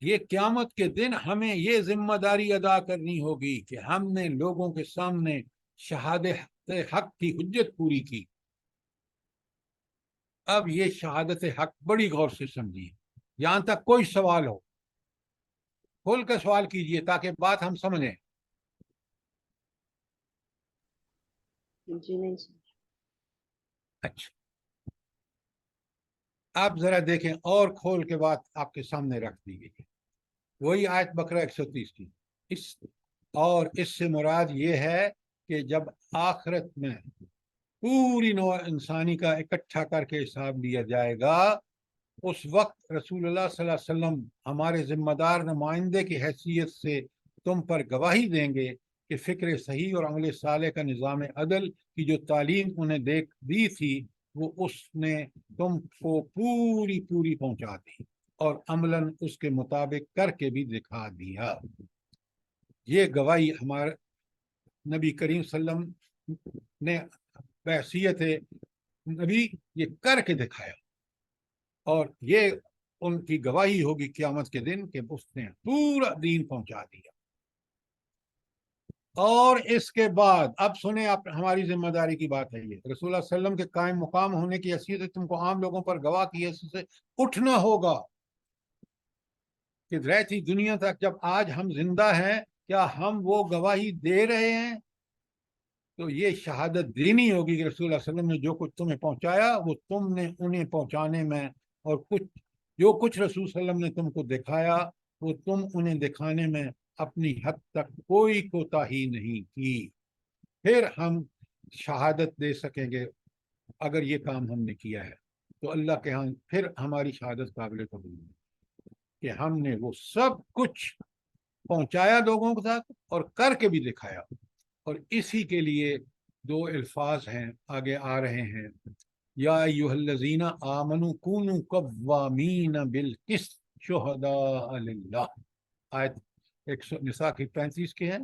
یہ قیامت کے دن ہمیں یہ ذمہ داری ادا کرنی ہوگی کہ ہم نے لوگوں کے سامنے شہادت حق کی حجت پوری کی. اب یہ شہادت حق بڑی غور سے سمجھیے. یہاں تک کوئی سوال ہو کھول کے سوال کیجئے تاکہ بات ہم سمجھیں. جی نہیں سر. اچھا آپ ذرا دیکھیں اور کھول کے بات آپ کے سامنے رکھ دی گئی ہے. وہی آیت بقرہ 130 کی. اس سے مراد یہ ہے کہ جب آخرت میں پوری نوع انسانی کا اکٹھا کر کے حساب لیا جائے گا اس وقت رسول اللہ صلی اللہ علیہ وسلم ہمارے ذمہ دار نمائندے کی حیثیت سے تم پر گواہی دیں گے کہ فکر صحیح اور عمل صالح کا نظام عدل کی جو تعلیم انہیں دی تھی وہ اس نے تم کو پوری پہنچا دی اور عملاً اس کے مطابق کر کے بھی دکھا دیا. یہ گواہی ہمارے نبی کریم صلی اللہ علیہ وسلم نے بحیثیت نبی یہ کر کے دکھایا اور یہ ان کی گواہی ہوگی قیامت کے دن کہ اس نے پورا دین پہنچا دیا. اور اس کے بعد اب سنیں آپ ہماری ذمہ داری کی بات ہے. یہ رسول اللہ صلی اللہ علیہ وسلم کے قائم مقام ہونے کی حیثیت سے تم کو عام لوگوں پر گواہ کی حیثیت سے اٹھنا ہوگا کہ رہتی دنیا تک جب آج ہم زندہ ہیں کیا ہم وہ گواہی دے رہے ہیں. تو یہ شہادت دینی ہوگی کہ رسول اللہ صلی اللہ علیہ وسلم نے جو کچھ تمہیں پہنچایا وہ تم نے انہیں پہنچانے میں اور جو کچھ رسول صلی اللہ علیہ وسلم نے تم کو دکھایا وہ تم انہیں دکھانے میں اپنی حد تک کوئی کوتاہی نہیں کی. پھر ہم شہادت دے سکیں گے اگر یہ کام ہم نے کیا ہے تو اللہ کے ہاں پھر ہماری شہادت قابل قبول ہے کہ ہم نے وہ سب کچھ پہنچایا لوگوں تک اور کر کے بھی دکھایا. اور اسی کے لیے دو الفاظ ہیں آگے آ رہے ہیں. یا ایھا الذین آمنوا کونوا قوامین بالقسط شہداء للہ. آیت نساء کی 35 کے ہیں.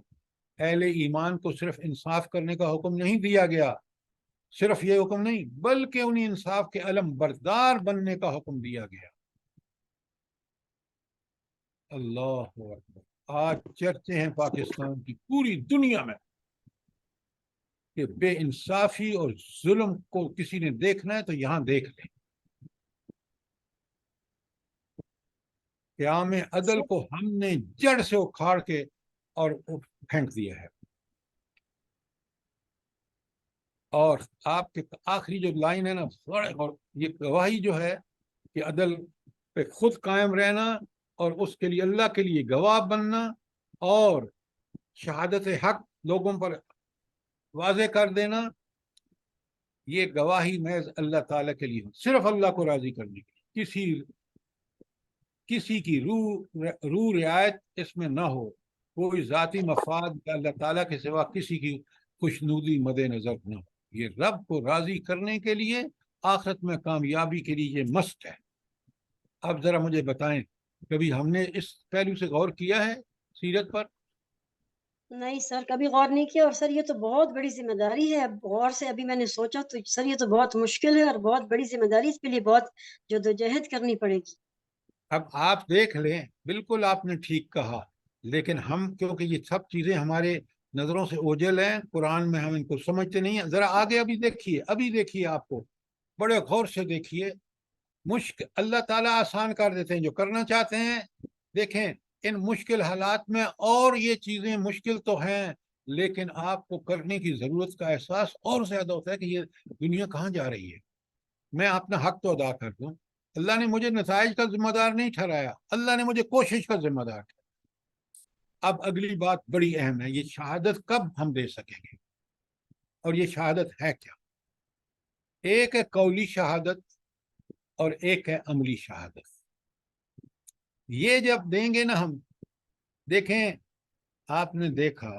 اہل ایمان کو صرف انصاف کرنے کا حکم نہیں دیا گیا, صرف یہ حکم نہیں بلکہ انہیں انصاف کے علم بردار بننے کا حکم دیا گیا. اللہ اکبر. آج چرچے ہیں پاکستان کی پوری دنیا میں کہ بے انصافی اور ظلم کو کسی نے دیکھنا ہے تو یہاں دیکھ لیں. قیام عدل کو ہم نے جڑ سے اکھاڑ کے اور پھینک دیا ہے. اور آپ کے آخری جو لائن ہے نا, اور یہ گواہی جو ہے کہ عدل پہ خود قائم رہنا اور اس کے لیے اللہ کے لیے گواہ بننا اور شہادت حق لوگوں پر واضح کر دینا, یہ گواہی محض اللہ تعالیٰ کے لیے, صرف اللہ کو راضی کرنے کے لیے, کسی کی روح رعایت اس میں نہ ہو, کوئی ذاتی مفاد اللہ تعالیٰ کے سوا کسی کی خوشنودی مد نظر نہ ہو. یہ رب کو راضی کرنے کے لیے آخرت میں کامیابی کے لیے یہ مست ہے. اب ذرا مجھے بتائیں کبھی ہم نے اس پہلو سے غور کیا ہے سیرت پر؟ نہیں سر, کبھی غور نہیں کیا. اور سر یہ تو بہت بڑی ذمہ داری ہے. اب غور سے ابھی میں نے سوچا تو سر یہ تو بہت مشکل ہے اور بہت بڑی ذمہ داری, اس کے لیے بہت جدوجہد کرنی پڑے گی. اب آپ دیکھ لیں, بالکل آپ نے ٹھیک کہا, لیکن ہم کیونکہ یہ سب چیزیں ہمارے نظروں سے اوجھل ہیں, قرآن میں ہم ان کو سمجھتے نہیں ہیں. ذرا آگے ابھی دیکھیے آپ کو بڑے غور سے دیکھیے. اللہ تعالیٰ آسان کر دیتے ہیں جو کرنا چاہتے ہیں. دیکھیں ان مشکل حالات میں, اور یہ چیزیں مشکل تو ہیں لیکن آپ کو کرنے کی ضرورت کا احساس اور زیادہ ہوتا ہے کہ یہ دنیا کہاں جا رہی ہے. میں اپنا حق تو ادا کر دوں. اللہ نے مجھے نتائج کا ذمہ دار نہیں ٹھہرایا, اللہ نے مجھے کوشش کا ذمہ دار ٹھہرایا. اب اگلی بات بڑی اہم ہے, یہ شہادت کب ہم دے سکیں گے اور یہ شہادت ہے کیا؟ ایک ہے قولی شہادت اور ایک ہے عملی شہادت. یہ جب دیں گے نا ہم, دیکھیں آپ نے دیکھا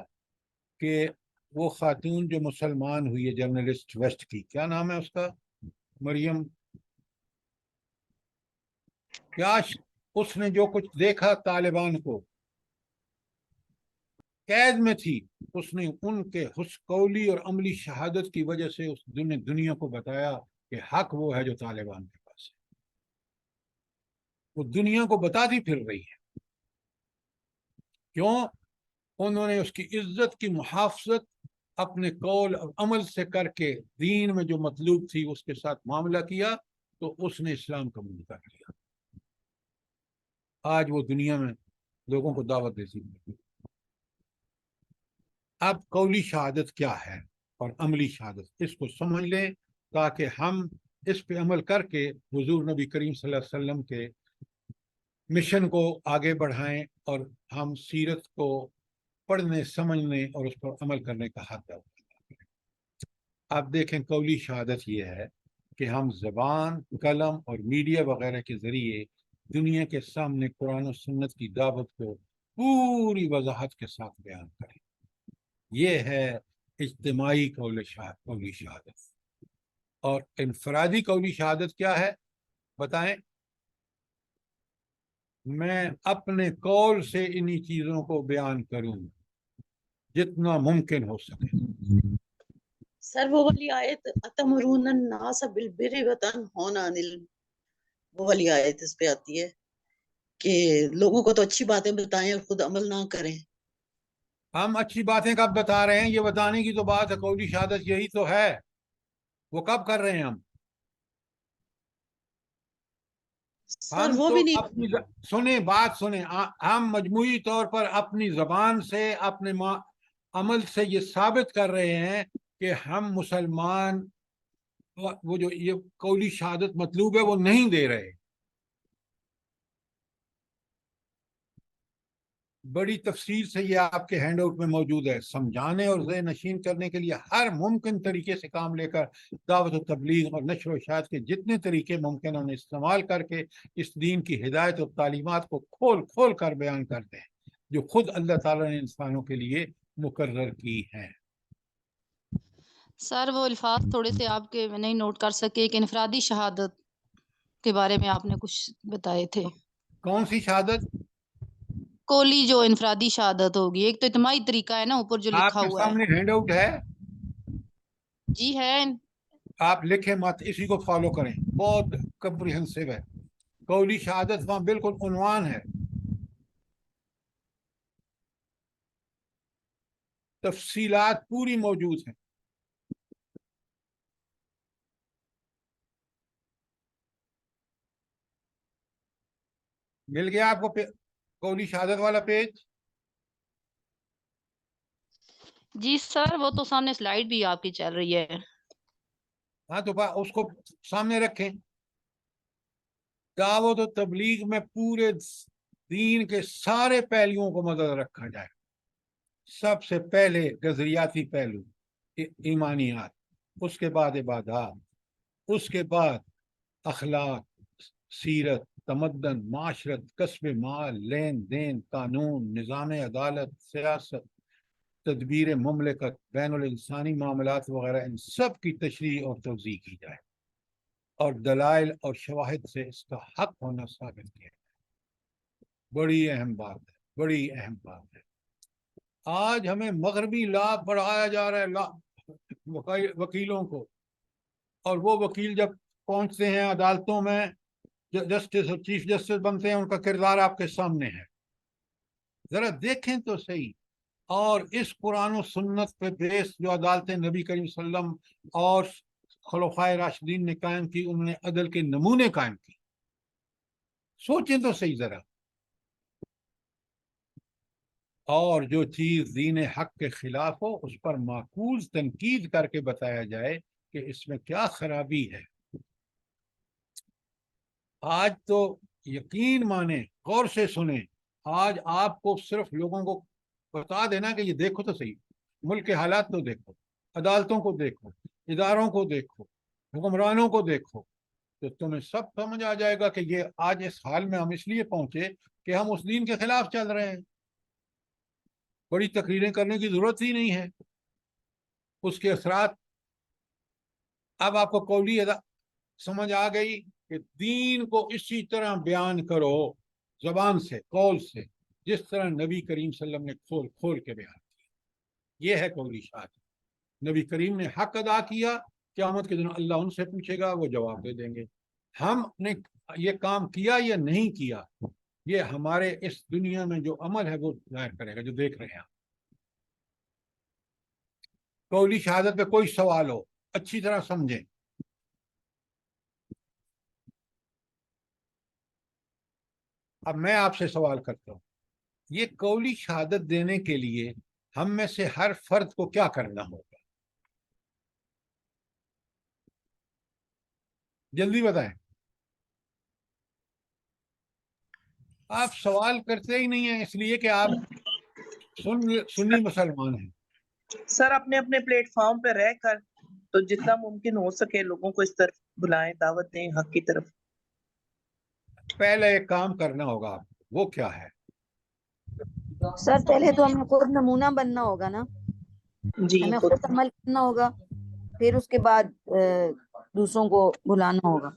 کہ وہ خاتون جو مسلمان ہوئی ہے جرنلسٹ ویسٹ کی, کیا نام ہے اس کا, مریم, کیا اس نے جو کچھ دیکھا طالبان کو, قید میں تھی, اس نے ان کے قولی اور عملی شہادت کی وجہ سے اس دنیا کو بتایا کہ حق وہ ہے جو طالبان کے پاس ہے. وہ دنیا کو بتاتی پھر رہی ہے کیوں؟ انہوں نے اس کی عزت کی محافظت اپنے قول اور عمل سے کر کے دین میں جو مطلوب تھی اس کے ساتھ معاملہ کیا، تو اس نے اسلام قبول کر لیا۔ آج وہ دنیا میں لوگوں کو دعوت دیتی ہے۔ اب قولی شہادت کیا ہے اور عملی شہادت، اس کو سمجھ لیں تاکہ ہم اس پہ عمل کر کے حضور نبی کریم صلی اللہ علیہ وسلم کے مشن کو آگے بڑھائیں اور ہم سیرت کو پڑھنے، سمجھنے اور اس پر عمل کرنے کا حق ہے۔ آپ دیکھیں قولی شہادت یہ ہے کہ ہم زبان، قلم اور میڈیا وغیرہ کے ذریعے دنیا کے سامنے قرآن و سنت کی دعوت کو پوری وضاحت کے ساتھ بیان کریں۔ یہ ہے اجتماعی قولی شہادت۔ اور انفرادی قولی شہادت کیا ہے بتائیں؟ میں اپنے قول سے انہی چیزوں کو بیان کروں جتنا ممکن ہو سکے۔ سر وہ والی آیت اتمرون الناس بالبر وتنہون عن العلم، وہ والی آیت اس پہ آتی ہے کہ لوگوں کو تو اچھی باتیں بتائیں اور خود عمل نہ کریں۔ ہم اچھی باتیں کب بتا رہے ہیں؟ یہ بتانے کی تو بات ہے، قولی شہادت یہی تو ہے، وہ کب کر رہے ہیں ہم؟ سر ہم وہ تو بھی نہیں، اپنی سنیں بات سنیں، ہم مجموعی طور پر اپنی زبان سے، اپنے عمل سے یہ ثابت کر رہے ہیں کہ ہم مسلمان وہ جو یہ قولی شہادت مطلوب ہے وہ نہیں دے رہے۔ بڑی تفصیل سے یہ آپ کے ہینڈ آؤٹ میں موجود ہے۔ سمجھانے اور ذہن نشین کرنے کے لیے ہر ممکن طریقے سے کام لے کر دعوت و تبلیغ اور نشر و اشاعت کے جتنے طریقے ممکن ہیں انہیں استعمال کر کے اس دین کی ہدایت اور تعلیمات کو کھول کھول کر بیان کرتے ہیں جو خود اللہ تعالیٰ نے انسانوں کے لیے مقرر کی ہیں۔ سر وہ الفاظ تھوڑے سے آپ کے میں نہیں نوٹ کر سکے کہ انفرادی شہادت کے بارے میں آپ نے کچھ بتائے تھے۔ کون سی شہادت؟ کولی جو انفرادی شہادت ہوگی، ایک تو اجتماعی طریقہ ہے نا اوپر جو آپ لکھا کے ہوا ہے۔ سامنے ہینڈ آؤٹ ہے، جی ہے۔ آپ لکھیں مت، اسی کو فالو کریں، بہت کمپریہنسو ہے۔ قولی شہادت وہاں بالکل عنوان ہے، تفصیلات پوری موجود ہیں۔ مل گیا آپ کو قولی شہادت والا پیج؟ جی سر وہ تو سامنے سلائیڈ بھی آپ کی چل رہی ہے۔ ہاں تو اس کو سامنے رکھیں۔ دعوت و تبلیغ میں پورے دین کے سارے پہلوؤں کو مد رکھا جائے۔ سب سے پہلے نظریاتی پہلو ایمانیات، اس کے بعد عبادات، اس کے بعد اخلاق، سیرت، تمدن، معاشرت، کسب مال، لین دین، قانون، نظام عدالت، سیاست، تدبیر مملکت، بین الانسانی معاملات وغیرہ، ان سب کی تشریح اور توضیح کی جائے اور دلائل اور شواہد سے اس کا حق ہونا ثابت کیا جائے۔ بڑی اہم بات ہے، بڑی اہم بات ہے۔ آج ہمیں مغربی لا پڑھایا جا رہا ہے وکیلوں کو، اور وہ وکیل جب پہنچتے ہیں عدالتوں میں جسٹس اور چیف جسٹس بنتے ہیں، ان کا کردار آپ کے سامنے ہے، ذرا دیکھیں تو صحیح۔ اور اس قرآن و سنت پہ بیس جو عدالتیں نبی کریم صلی اللہ علیہ وسلم اور خلفائے راشدین نے قائم کی، انہوں نے عدل کے نمونے قائم کی، سوچیں تو صحیح ذرا۔ اور جو چیز دین حق کے خلاف ہو اس پر معقول تنقید کر کے بتایا جائے کہ اس میں کیا خرابی ہے۔ آج تو یقین مانیں، غور سے سنیں، آج آپ کو صرف لوگوں کو بتا دینا کہ یہ دیکھو تو صحیح، ملک کے حالات تو دیکھو، عدالتوں کو دیکھو، اداروں کو دیکھو، حکمرانوں کو دیکھو، تو تمہیں سب سمجھ آ جائے گا کہ یہ آج اس حال میں ہم اس لیے پہنچے کہ ہم اس دین کے خلاف چل رہے ہیں۔ بڑی تقریریں کرنے کی ضرورت ہی نہیں ہے۔ اس کے اثرات اب آپ کو قولی سمجھ آ گئی کہ دین کو اسی طرح بیان کرو، زبان سے، قول سے، جس طرح نبی کریم صلی اللہ علیہ وسلم نے کھول کھول کے بیان کیا۔ یہ ہے قولی شہادت۔ نبی کریم نے حق ادا کیا، قیامت کے دن اللہ ان سے پوچھے گا، وہ جواب دے دیں گے۔ ہم نے یہ کام کیا یا نہیں کیا، یہ ہمارے اس دنیا میں جو عمل ہے وہ ظاہر کرے گا، جو دیکھ رہے ہیں. قولی شہادت پہ کوئی سوال ہو اچھی طرح سمجھیں. اب میں آپ سے سوال کرتا ہوں، یہ قولی شہادت دینے کے لیے ہم میں سے ہر فرد کو کیا کرنا ہوگا؟ جلدی بتائیں. آپ سوال کرتے ہی نہیں ہیں، اس لیے کہ آپ سنی مسلمان ہیں. سر اپنے اپنے پلیٹ فارم پہ رہ کر تو جتنا ممکن ہو سکے لوگوں کو اس طرف بلائیں، دعوت دیں حق کی طرف. پہلے ایک کام کرنا ہوگا آپ کو، وہ کیا ہے؟ سر پہلے تو ہمیں خود نمونہ بننا ہوگا نا، جی ہمیں خود عمل کرنا ہوگا، پھر اس کے بعد دوسروں کو بلانا ہوگا.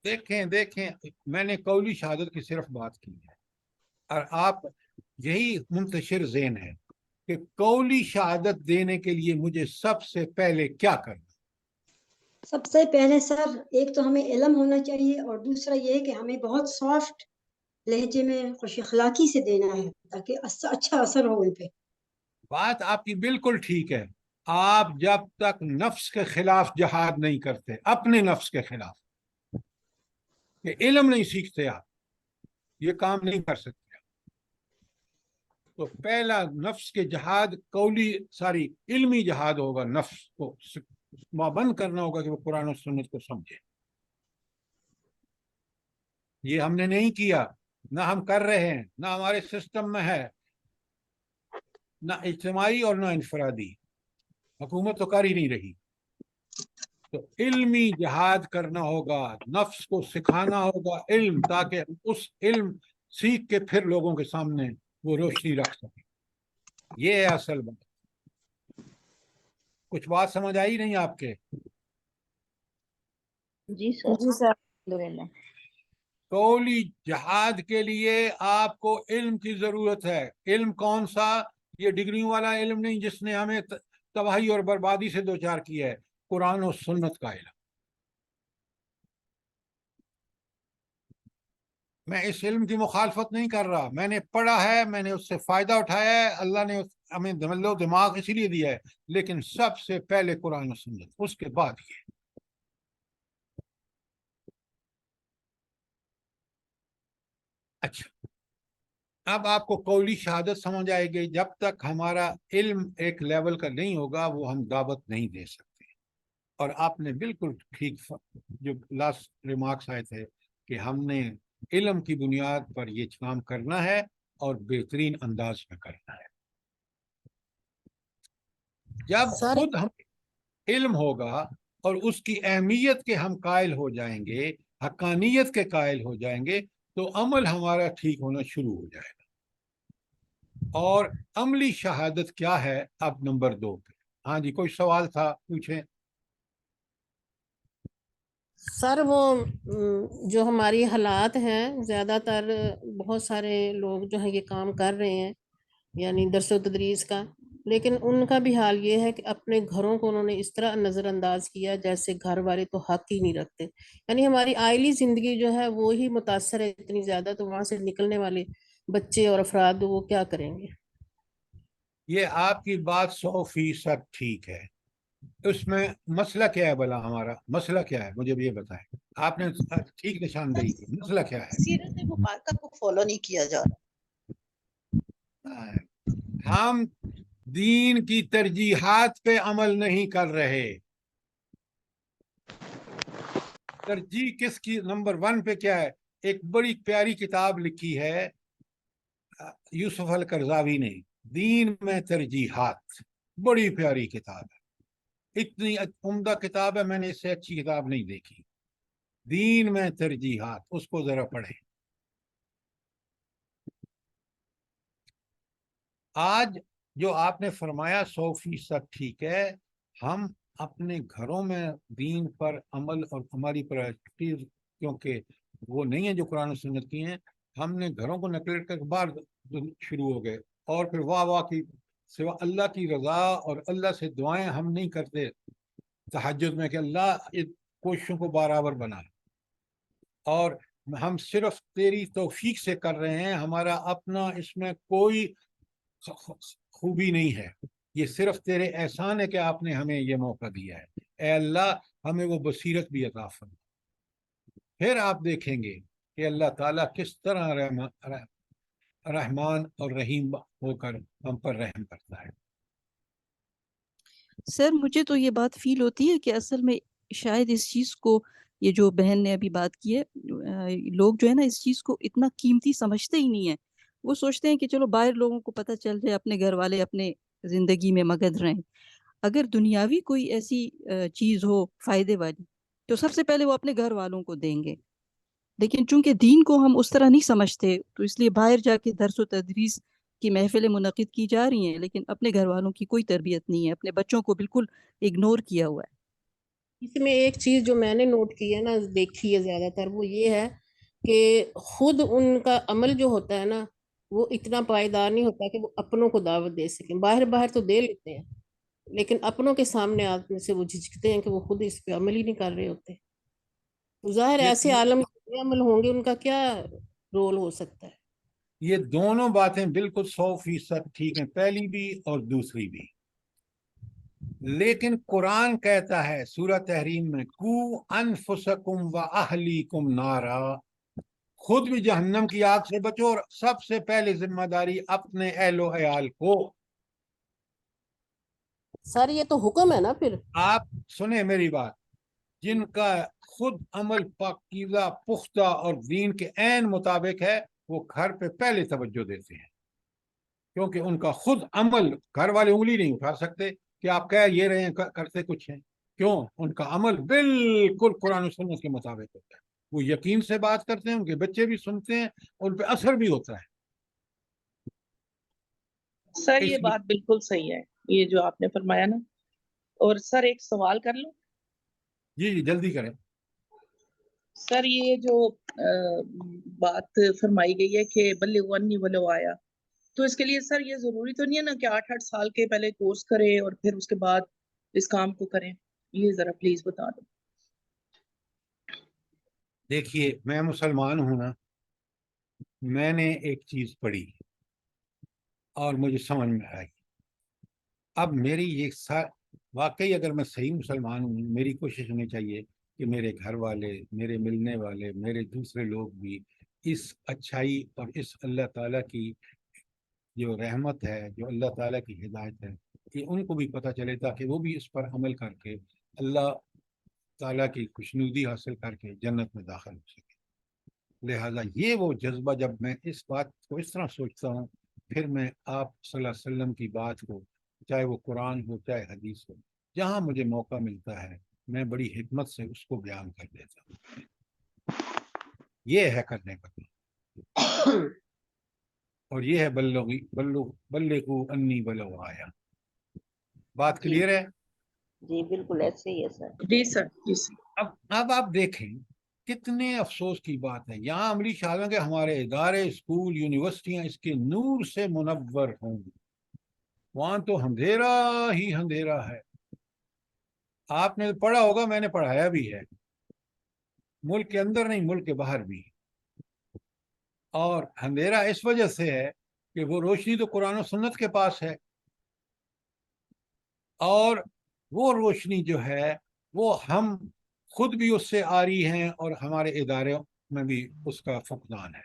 دیکھیں میں نے قولی شہادت کی صرف بات کی ہے، اور آپ یہی منتشر ذہن ہے کہ قولی شہادت دینے کے لیے مجھے سب سے پہلے کیا کرنا؟ سب سے پہلے سر ایک تو ہمیں علم ہونا چاہیے، اور دوسرا یہ کہ ہمیں بہت سافٹ لہجے میں خوش اخلاقی سے دینا ہے تاکہ اچھا اثر ہو ان پہ. بات آپ کی بالکل ٹھیک ہے. آپ جب تک نفس کے خلاف جہاد نہیں کرتے، اپنے نفس کے خلاف، کہ علم نہیں سیکھتے، آپ یہ کام نہیں کر سکتے. تو پہلا نفس کے جہاد علمی جہاد ہوگا. نفس کو پابند کرنا ہوگا کہ وہ قرآن و سنت کو سمجھے. یہ ہم نے نہیں کیا، نہ ہم کر رہے ہیں، نہ ہمارے سسٹم میں ہے، نہ اجتماعی اور نہ انفرادی. حکومت تو کر ہی نہیں رہی. تو علمی جہاد کرنا ہوگا، نفس کو سکھانا ہوگا علم، تاکہ اس علم سیکھ کے پھر لوگوں کے سامنے وہ روشنی رکھ سکے. یہ ہے اصل بات. کچھ بات سمجھ آئی نہیں آپ کے؟ جی سر الحمدللہ. قولی جہاد کے لیے آپ کو علم کی ضرورت ہے. علم کون سا؟ یہ ڈگریوں والا علم نہیں جس نے ہمیں تباہی اور بربادی سے دوچار کیا ہے، قرآن و سنت کا علم. میں اس علم کی مخالفت نہیں کر رہا، میں نے پڑھا ہے، میں نے اس سے فائدہ اٹھایا ہے، اللہ نے ہمیں دماغ اسی لیے دیا ہے. لیکن سب سے پہلے قرآن و سنت، اس کے بعد یہ. اچھا، اب آپ کو قولی شہادت سمجھ آئے گی. جب تک ہمارا علم ایک لیول کا نہیں ہوگا وہ ہم دعوت نہیں دے سکتے. اور آپ نے بالکل ٹھیک جو لاسٹ ریمارکس آئے تھے کہ ہم نے علم کی بنیاد پر یہ کام کرنا ہے اور بہترین انداز میں کرنا ہے. جب خود ہم علم ہوگا اور اس کی اہمیت کے ہم قائل ہو جائیں گے، حقانیت کے قائل ہو جائیں گے، تو عمل ہمارا ٹھیک ہونا شروع ہو جائے گا. اور عملی شہادت کیا ہے؟ اب نمبر 2 پہ. ہاں جی، کوئی سوال تھا، پوچھیں. سر وہ جو ہماری حالات ہیں، زیادہ تر بہت سارے لوگ جو ہیں یہ کام کر رہے ہیں، یعنی درس و تدریس کا، لیکن ان کا بھی حال یہ ہے کہ اپنے گھروں کو انہوں نے اس طرح نظر انداز کیا جیسے گھر والے تو حق ہی نہیں رکھتے. یعنی ہماری آئلی زندگی جو ہے وہ ہی متاثر ہے اتنی زیادہ، تو وہاں سے نکلنے والے بچے اور افراد وہ کیا کریں گے؟ یہ آپ کی بات 100% ٹھیک ہے. اس میں مسئلہ کیا ہے؟ بھلا ہمارا مسئلہ کیا ہے؟ مجھے بھی یہ بتائیں. آپ نے ٹھیک نشاندہی کی. مسئلہ کیا ہے؟ سیرت مبارکہ کو فالو نہیں کیا جا رہا. ہم دین کی ترجیحات پہ عمل نہیں کر رہے. ترجیح کس کی نمبر 1 پہ کیا ہے؟ ایک بڑی پیاری کتاب لکھی ہے یوسف القرضاوی نے، دین میں ترجیحات. بڑی پیاری کتاب ہے، اتنی عمدہ کتاب ہے، میں نے اس سے اچھی کتاب نہیں دیکھی. دین میں ترجیحات، اس کو ذرا پڑھیں. آج جو آپ نے فرمایا 100% ٹھیک ہے. ہم اپنے گھروں میں دین پر عمل اور ہماری پرائرٹیز، کیونکہ وہ نہیں ہیں جو قرآن و سنت کی ہیں، ہم نے گھروں کو نکلیٹ کر بعد شروع ہو گئے. اور پھر واہ کی سوا اللہ کی رضا اور اللہ سے دعائیں ہم نہیں کرتے تہجد میں کہ اللہ اس کوششوں کو برابر بنائے. اور ہم صرف تیری توفیق سے کر رہے ہیں, ہمارا اپنا اس میں کوئی خوبی نہیں ہے, یہ صرف تیرے احسان ہے کہ آپ نے ہمیں یہ موقع دیا ہے. اے اللہ ہمیں وہ بصیرت بھی عطا فرما. پھر آپ دیکھیں گے کہ اللہ تعالیٰ کس طرح رحمان اور رحیم ہو کر ہم پر رحم کرتا ہے. سر مجھے تو یہ بات فیل ہوتی ہے کہ اصل میں شاید اس چیز کو, یہ جو بہن نے ابھی بات کی ہے, لوگ جو ہے نا اس چیز کو اتنا قیمتی سمجھتے ہی نہیں ہیں. وہ سوچتے ہیں کہ چلو باہر لوگوں کو پتہ چل جائے, اپنے گھر والے اپنے زندگی میں مگن رہیں. اگر دنیاوی کوئی ایسی چیز ہو فائدے والی تو سب سے پہلے وہ اپنے گھر والوں کو دیں گے. لیکن چونکہ دین کو ہم اس طرح نہیں سمجھتے تو اس لیے باہر جا کے درس و تدریس کی محفلیں منعقد کی جا رہی ہیں, لیکن اپنے گھر والوں کی کوئی تربیت نہیں ہے, اپنے بچوں کو بالکل اگنور کیا ہوا ہے. اس میں ایک چیز جو میں نے نوٹ کی ہے نا, دیکھی ہے زیادہ تر, وہ یہ ہے کہ خود ان کا عمل جو ہوتا ہے نا وہ اتنا پائیدار نہیں ہوتا کہ وہ اپنوں کو دعوت دے سکیں. باہر تو دے لیتے ہیں, لیکن اپنوں کے سامنے آنے سے وہ جھجکتے ہیں کہ وہ خود اس پہ عمل ہی نہیں کر رہے ہوتے. تو ظاہر ایسے عالم عمل ہوں گے, ان کا کیا رول ہو سکتا ہے. یہ دونوں باتیں بالکل 100% ٹھیک ہیں, پہلی بھی اور دوسری بھی. لیکن قرآن کہتا ہے سورہ تحریم میں, قو انفسکم و اہلیکم نارا, خود بھی جہنم کی آگ سے بچو اور سب سے پہلے ذمہ داری اپنے اہل و عیال کو. سر یہ تو حکم ہے نا پھر. آپ سنیں میری بات, جن کا خود عمل پاکیزہ پختہ اور دین کے عین مطابق ہے وہ گھر پہ پہلے توجہ دیتے ہیں, کیونکہ ان کا خود عمل, گھر والے انگلی نہیں اٹھا سکتے کہ آپ کہہ یہ رہے ہیں کرتے کچھ ہیں. کیوں؟ ان کا عمل بالکل قرآن و سنت کے مطابق ہوتا ہے. وہ یقین سے بات کرتے ہیں, ان کے بچے بھی سنتے ہیں, ان پہ اثر بھی ہوتا ہے. سر یہ بات بالکل صحیح ہے یہ جو آپ نے فرمایا نا. اور سر ایک سوال کر لوں؟ جی جلدی کریں. سر یہ جو بات فرمائی گئی ہے کہ بلغوا عنی ولو آیا, تو اس کے لیے سر یہ ضروری تو نہیں ہے نا کہ 8 سال کے پہلے کورس کرے اور پھر اس کے بعد اس کام کو کریں؟ یہ ذرا پلیز بتا دو. دیکھیے میں مسلمان ہوں نا, میں نے ایک چیز پڑھی اور مجھے سمجھ میں آئی. اب میری یہ واقعی اگر میں صحیح مسلمان ہوں, میری کوشش ہونی چاہیے کہ میرے گھر والے, میرے ملنے والے, میرے دوسرے لوگ بھی اس اچھائی اور اس اللہ تعالیٰ کی جو رحمت ہے, جو اللہ تعالیٰ کی ہدایت ہے, کہ ان کو بھی پتہ چلے تاکہ وہ بھی اس پر عمل کر کے اللہ تعالیٰ کی خوشنودی حاصل کر کے جنت میں داخل ہو سکے. لہذا یہ وہ جذبہ, جب میں اس بات کو اس طرح سوچتا ہوں, پھر میں آپ صلی اللہ علیہ وسلم کی بات کو, چاہے وہ قرآن ہو چاہے حدیث ہو, جہاں مجھے موقع ملتا ہے میں بڑی حکمت سے اس کو بیان کر دیتا ہوں. یہ ہے کرنے کا, اور یہ ہے بلغوا انی ولو آیا. بات کلیئر ہے؟ جی بالکل ایسے ہی ہے سر. جی سر, جی سر. اب آپ دیکھیں کتنے افسوس کی بات ہے, یہاں عملی خیال کہ ہمارے ادارے, اسکول, یونیورسٹیاں اس کے نور سے منور ہوں, وہاں تو اندھیرا ہی اندھیرا ہے. آپ نے پڑھا ہوگا, میں نے پڑھایا بھی ہے, ملک کے اندر نہیں ملک کے باہر بھی. اور اندھیرا اس وجہ سے ہے کہ وہ روشنی تو قرآن و سنت کے پاس ہے, اور وہ روشنی جو ہے وہ ہم خود بھی اس سے آ رہی ہیں, اور ہمارے اداروں میں بھی اس کا فقدان ہے.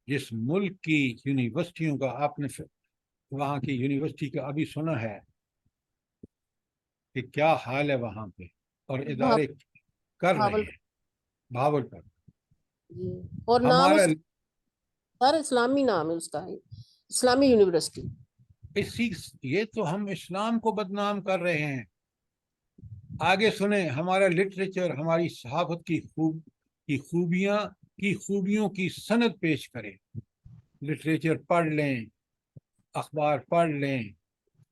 جس ملک کی یونیورسٹیوں کا آپ نے وہاں کی یونیورسٹی کا ابھی سنا ہے کہ کیا حال ہے وہاں پہ, اور ادارے کر رہے ہیں بھاول پر. اور نام ہمارا سر اسلامی نام ہے اس کا, اسلامی یونیورسٹی. یہ تو ہم اسلام کو بدنام کر رہے ہیں. آگے سنیں, ہمارا لٹریچر ہماری صحافت کی خوبیوں کی سند پیش کرے. لٹریچر پڑھ لیں, اخبار پڑھ لیں,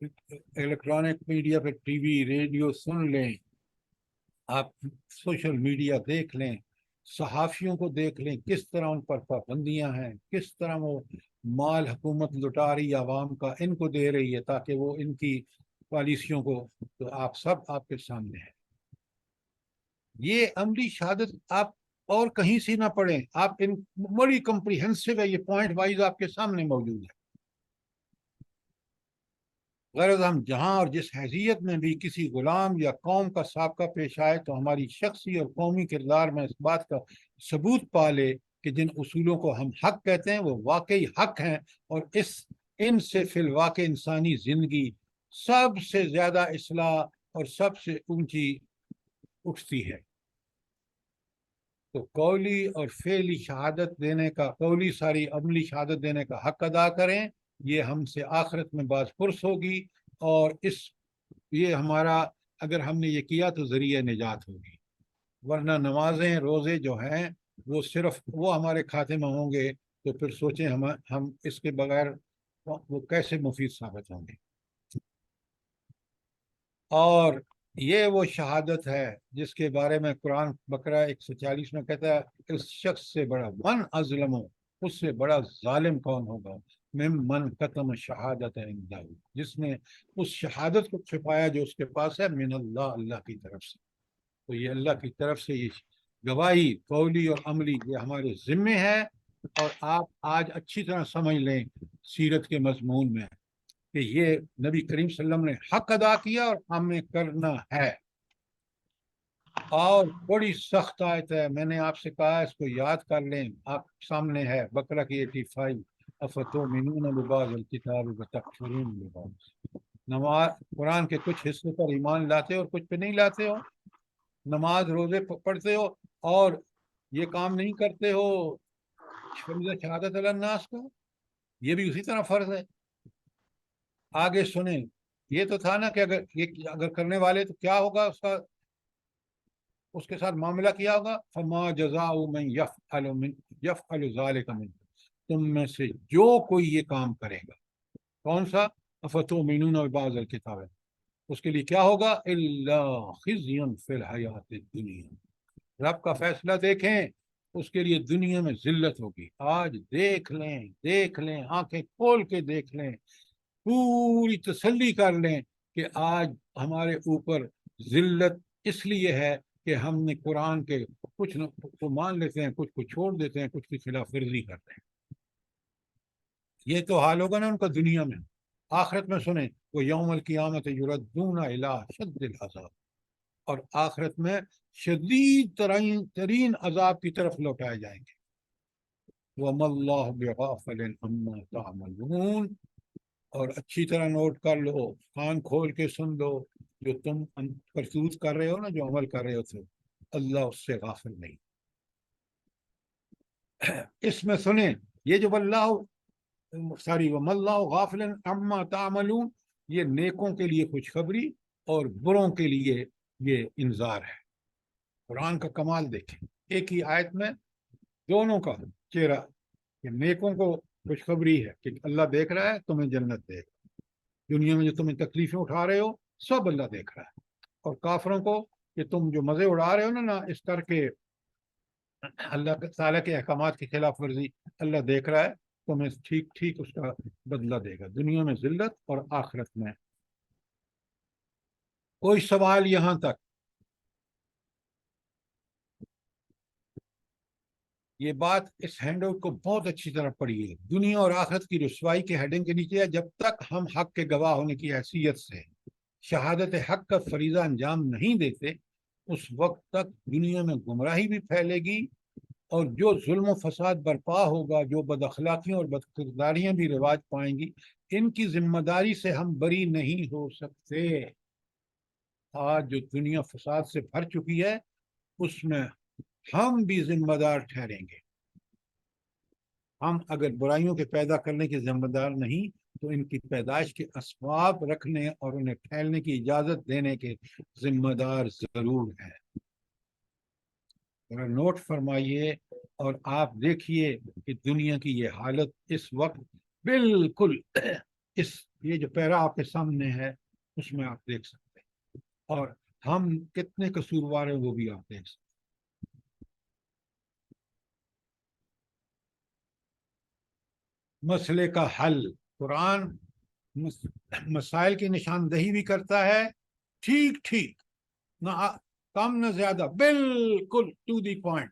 الیکٹرانک میڈیا پہ ٹی وی ریڈیو سن لیں, آپ سوشل میڈیا دیکھ لیں, صحافیوں کو دیکھ لیں کس طرح ان پر پابندیاں ہیں, کس طرح وہ مال حکومت لٹا رہی عوام کا, ان کو دے رہی ہے تاکہ وہ ان کی پالیسیوں کو, تو آپ سب آپ کے سامنے ہے. یہ عملی شہادت آپ اور کہیں سے نہ پڑھیں. آپ ان بڑی کمپریہنسو ہے, یہ پوائنٹ وائز آپ کے سامنے موجود ہے. غرض ہم جہاں اور جس حیثیت میں بھی کسی غلام یا قوم کا سابقہ پیش آئے تو ہماری شخصی اور قومی کردار میں اس بات کا ثبوت پا لے کہ جن اصولوں کو ہم حق کہتے ہیں وہ واقعی حق ہیں, اور ان سے فی الواقع انسانی زندگی سب سے زیادہ اصلاح اور سب سے اونچی اٹھتی ہے. تو قولی اور فعلی شہادت دینے کا, قولی ساری عملی شہادت دینے کا حق ادا کریں. یہ ہم سے آخرت میں باز پرس ہوگی, اور یہ ہمارا اگر ہم نے یہ کیا تو ذریعہ نجات ہوگی. ورنہ نمازیں روزے جو ہیں وہ صرف وہ ہمارے کھاتے میں ہوں گے تو پھر سوچیں ہم اس کے بغیر وہ کیسے مفید ثابت ہوں گے. اور یہ وہ شہادت ہے جس کے بارے میں قرآن بقرہ 140 میں کہتا ہے اس شخص سے بڑا من ازلم, اس سے بڑا ظالم کون ہوگا, من قتم شہادت عندہ, جس نے اس شہادت کو چھپایا جو اس کے پاس ہے, من اللہ, اللہ کی طرف سے. تو یہ اللہ کی طرف سے یہ گواہی قولی اور عملی یہ ہمارے ذمے ہے. اور آپ آج اچھی طرح سمجھ لیں سیرت کے مضمون میں کہ یہ نبی کریم صلی اللہ علیہ وسلم نے حق ادا کیا اور ہمیں کرنا ہے. اور بڑی سخت آیت ہے, میں نے آپ سے کہا اس کو یاد کر لیں, آپ سامنے ہے بقرہ کی 85, افتؤمنون ببعض الکتاب وتکفرون ببعض. نماز قرآن کے کچھ حصوں پر ایمان لاتے ہو اور کچھ پہ نہیں لاتے ہو. نماز روزے پڑھتے ہو اور یہ کام نہیں کرتے ہو فریضہ شہادت علی الناس کا, یہ بھی اسی طرح فرض ہے. آگے سنیں, یہ تو تھا نا کہ اگر کرنے والے تو کیا ہوگا اس کے ساتھ معاملہ کیا ہوگا, فما جزاء من یفعل ذلک منکم, تم میں سے جو کوئی یہ کام کرے گا. کون سا؟ افتؤمنون ببعض الکتاب, اس کے لیے کیا ہوگا؟ الا خزی فی الحیات الدنیا, رب کا فیصلہ دیکھیں, اس کے لیے دنیا میں ذلت ہوگی. آج دیکھ لیں, آنکھیں کھول کے دیکھ لیں, پوری تسلی کر لیں کہ آج ہمارے اوپر ذلت اس لیے ہے کہ ہم نے قرآن کے کچھ کو مان لیتے ہیں, کچھ کو چھوڑ دیتے ہیں, کچھ کی خلاف ورزی کرتے ہیں. یہ تو حال ہوگا نا ان کا دنیا میں. آخرت میں سنیں, وہ یوم القیامت یردون الی شد العذاب, اور آخرت میں شدید ترین عذاب کی طرف لوٹائے جائیں گے. وَمَا اللَّهُ بِغَافِلٍ عَمَّا تَعْمَلُونَ, اور اچھی طرح نوٹ کر لو, کان کھول کے سن لو, جو تم کرتوت کر رہے ہو نا, جو عمل کر رہے ہو تو اللہ اس سے غافل نہیں. اس میں سنیں, یہ جو وَمَا اللَّهُ غَافِلٍ عَمَّا تَعْمَلُونَ, یہ نیکوں کے لیے خوشخبری اور بروں کے لیے یہ انذار ہے. قرآن کا کمال دیکھیں, ایک ہی آیت میں دونوں کا چہرہ, کہ نیکوں کو خوشخبری ہے کہ اللہ دیکھ رہا ہے, تمہیں جنت دے گا. دنیا میں جو تمہیں تکلیفیں اٹھا رہے ہو سب اللہ دیکھ رہا ہے. اور کافروں کو کہ تم جو مزے اڑا رہے ہو نا اس کر کے اللہ تعالیٰ کے احکامات کی خلاف ورزی, اللہ دیکھ رہا ہے, تمہیں ٹھیک اس کا بدلہ دے گا, دنیا میں ذلت اور آخرت میں. کوئی سوال یہاں تک؟ یہ بات اس ہینڈ آؤٹ کو بہت اچھی طرح پڑھیے. دنیا اور آخرت کی رسوائی کے ہیڈنگ کے نیچے ہے, جب تک ہم حق کے گواہ ہونے کی حیثیت سے شہادت حق کا فریضہ انجام نہیں دیتے, اس وقت تک دنیا میں گمراہی بھی پھیلے گی, اور جو ظلم و فساد برپا ہوگا, جو بد اخلاقیاں اور بد کرداریاں بھی رواج پائیں گی, ان کی ذمہ داری سے ہم بری نہیں ہو سکتے. آج جو دنیا فساد سے بھر چکی ہے اس میں ہم بھی ذمہ دار ٹھہریں گے. ہم اگر برائیوں کے پیدا کرنے کے ذمہ دار نہیں تو ان کی پیدائش کے اسباب رکھنے اور انہیں پھیلنے کی اجازت دینے کے ذمہ دار ضرور ہیں. ذرا نوٹ فرمائیے اور آپ دیکھیے کہ دنیا کی یہ حالت اس وقت بالکل یہ جو پیرا آپ کے سامنے ہے اس میں آپ دیکھ سکتے ہیں, اور ہم کتنے قصوروار ہیں وہ بھی آپ دیکھ سکتے ہیں. مسئلے کا حل, قرآن مسائل کی نشاندہی بھی کرتا ہے, ٹھیک نہ کم نہ زیادہ, بالکل ٹو دی پوائنٹ.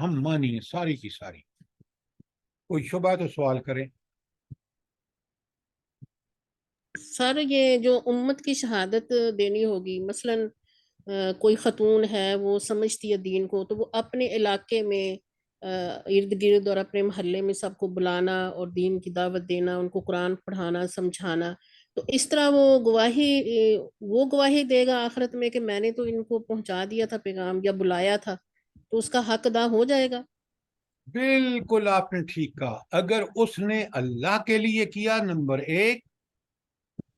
ہم مانیے ساری کی ساری. کوئی شبہ تو سوال کریں. سر یہ جو امت کی شہادت دینی ہوگی، مثلاً کوئی خاتون ہے وہ سمجھتی ہے دین کو، تو وہ اپنے علاقے میں ارد گرد اور اپنے محلے میں سب کو بلانا اور دین کی دعوت دینا، ان کو قرآن پڑھانا سمجھانا، تو اس طرح وہ گواہی دے گا آخرت میں کہ میں نے تو ان کو پہنچا دیا تھا پیغام یا بلایا تھا، تو اس کا حق ادا ہو جائے گا. بالکل آپ نے ٹھیک کہا. اگر اس نے اللہ کے لیے کیا، نمبر ایک،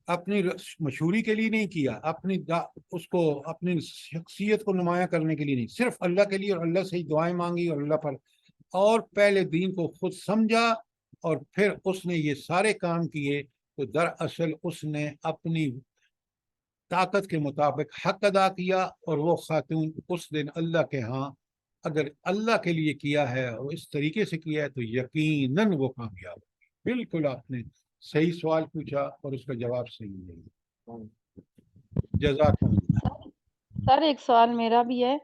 اپنی مشہوری کے لیے نہیں کیا، اس کو اپنی شخصیت کو نمایاں کرنے کے لیے نہیں، صرف اللہ کے لیے، اور اللہ سے ہی دعائیں مانگی اور اللہ پر، اور پہلے دین کو خود سمجھا اور پھر اس نے یہ سارے کام کیے، تو دراصل اس نے اپنی طاقت کے مطابق حق ادا کیا. اور وہ خاتون اس دن اللہ کے ہاں اگر اللہ کے لیے کیا ہے اور اس طریقے سے کیا ہے تو یقیناً وہ کامیاب. بالکل آپ نے صحیح سوال پوچھا اور اس کا جواب صحیح ہے. جزاک اللہ. سر ایک سوال میرا بھی ہے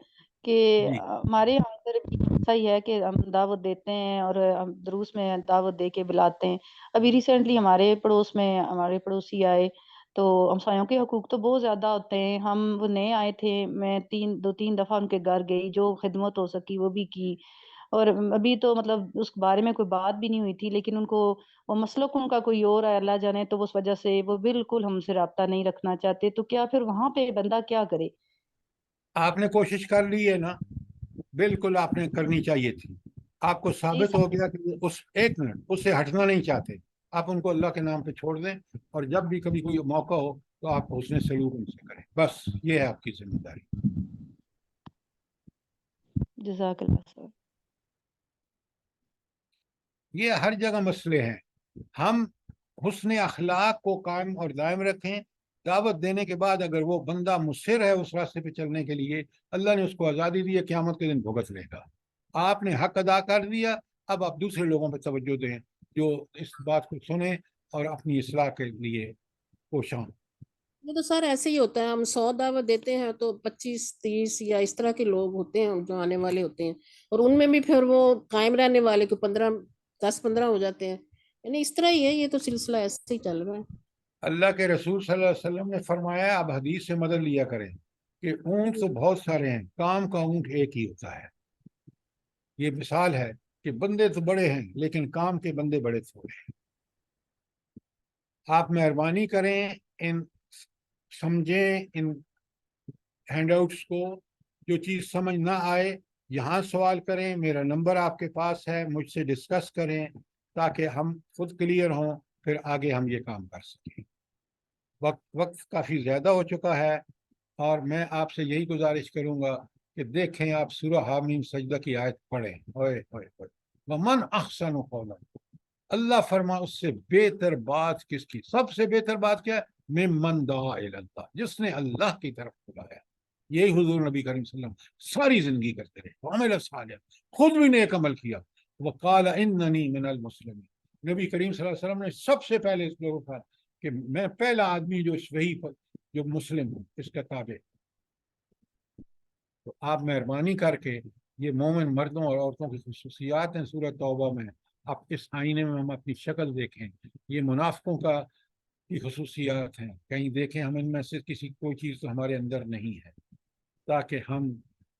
کہ جی. ہمارے یہاں ادھر بھی ایسا ہی ہے کہ ہم دعوت دیتے ہیں اور ہم دروس میں دعوت دے کے بلاتے ہیں. ابھی ریسنٹلی ہمارے پڑوس میں ہمارے پڑوسی آئے، تو ہمسایوں کے حقوق تو بہت زیادہ ہوتے ہیں. وہ نئے آئے تھے، میں دو تین دفعہ ان کے گھر گئی، جو خدمت ہو سکی وہ بھی کی. اور ابھی تو مطلب اس بارے میں کوئی بات بھی نہیں ہوئی تھی، لیکن ان کو وہ مسلک ان کا کوئی اور ہے، اللہ جانے، تو اس وجہ سے وہ بالکل ہم سے رابطہ نہیں رکھنا چاہتے. تو کیا پھر وہاں پہ بندہ کیا کرے؟ آپ نے کوشش کر لی ہے نا، بالکل آپ نے کرنی چاہیے تھی. آپ کو ثابت ہو گیا کہ ایک منٹ اس سے ہٹنا نہیں چاہتے. آپ ان کو اللہ کے نام پہ چھوڑ دیں، اور جب بھی کبھی کوئی موقع ہو تو آپ حسن سلوک ان سے کریں. بس یہ ہے آپ کی ذمہ داری. جزاک اللہ سر. یہ ہر جگہ مسئلے ہیں. ہم حسن اخلاق کو قائم اور دائم رکھیں. دعوت دینے کے بعد اگر وہ بندہ مصر ہے اس راستے پہ چلنے کے لیے، اللہ نے اس کو آزادی دی ہے، قیامت کے دن بھگت لے گا. آپ نے حق ادا کر دیا، اب آپ دوسرے لوگوں پہ توجہ دیں جو اس بات کو سنیں اور اپنی اصلاح کے لیے کوشاں. یہ تو سر ایسے ہی ہوتا ہے، ہم 100 دعوت دیتے ہیں تو 25-30 یا اس طرح کے لوگ ہوتے ہیں جو آنے والے ہوتے ہیں، اور ان میں بھی پھر وہ قائم رہنے والے کو 10-15 ہو جاتے ہیں. یعنی اس طرح ہی ہے، یہ تو سلسلہ ایسے ہی چل رہا ہے. اللہ کے رسول صلی اللہ علیہ وسلم نے فرمایا، اب حدیث سے مدد لیا کریں، کہ اونٹ تو بہت سارے ہیں، کام کا اونٹ ایک ہی ہوتا ہے. یہ مثال ہے کہ بندے تو بڑے ہیں لیکن کام کے بندے بڑے تھوڑے ہیں. آپ مہربانی کریں، سمجھیں ان ہینڈ آؤٹس کو. جو چیز سمجھ نہ آئے یہاں سوال کریں، میرا نمبر آپ کے پاس ہے، مجھ سے ڈسکس کریں تاکہ ہم خود کلیئر ہوں، پھر آگے ہم یہ کام کر سکیں. وقت کافی زیادہ ہو چکا ہے، اور میں آپ سے یہی گزارش کروں گا کہ دیکھیں آپ سورہ حامیم سجدہ کی آیت پڑھیں. ہوئے ہوئے ہوئے ومن احسن قولا، اللہ فرما اس سے بہتر بات کس کی؟ سب سے بہتر بات کیا ہے؟ ممن دعا الی اللہ، جس نے اللہ کی طرف بلایا. یہی حضور نبی کریم صلی اللہ علیہ وسلم ساری زندگی کرتے رہے. وعمل صالحا، خود بھی نیک عمل کیا. وقال اننی من المسلمین، نبی کریم صلی اللہ علیہ وسلم نے سب سے پہلے اس لوگوں کا کہ میں پہلا آدمی جو وہی جو مسلم ہوں، اس کا تابع. تو آپ مہربانی کر کے یہ مومن مردوں اور عورتوں کی خصوصیات ہیں سورہ توبہ میں. اب اس آئینے میں ہم اپنی شکل دیکھیں. یہ منافقوں کی خصوصیات ہیں، کہیں دیکھیں ہم ان میں سے کوئی چیز تو ہمارے اندر نہیں ہے، تاکہ ہم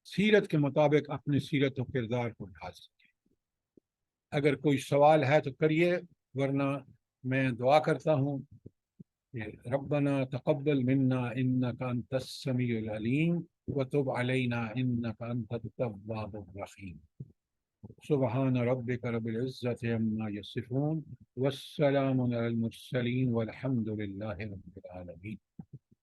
سیرت کے مطابق اپنے سیرت و کردار کو ڈھال سکیں. اگر کوئی سوال ہے تو کریے، ورنہ میں دعا کرتا ہوں کہ ربنا تقبل منا انك انت السميع العليم وتب علينا انك انت التواب الرحيم. سبحان ربك رب العزة عما يصفون والسلام على المرسلين والحمد لله رب العالمين.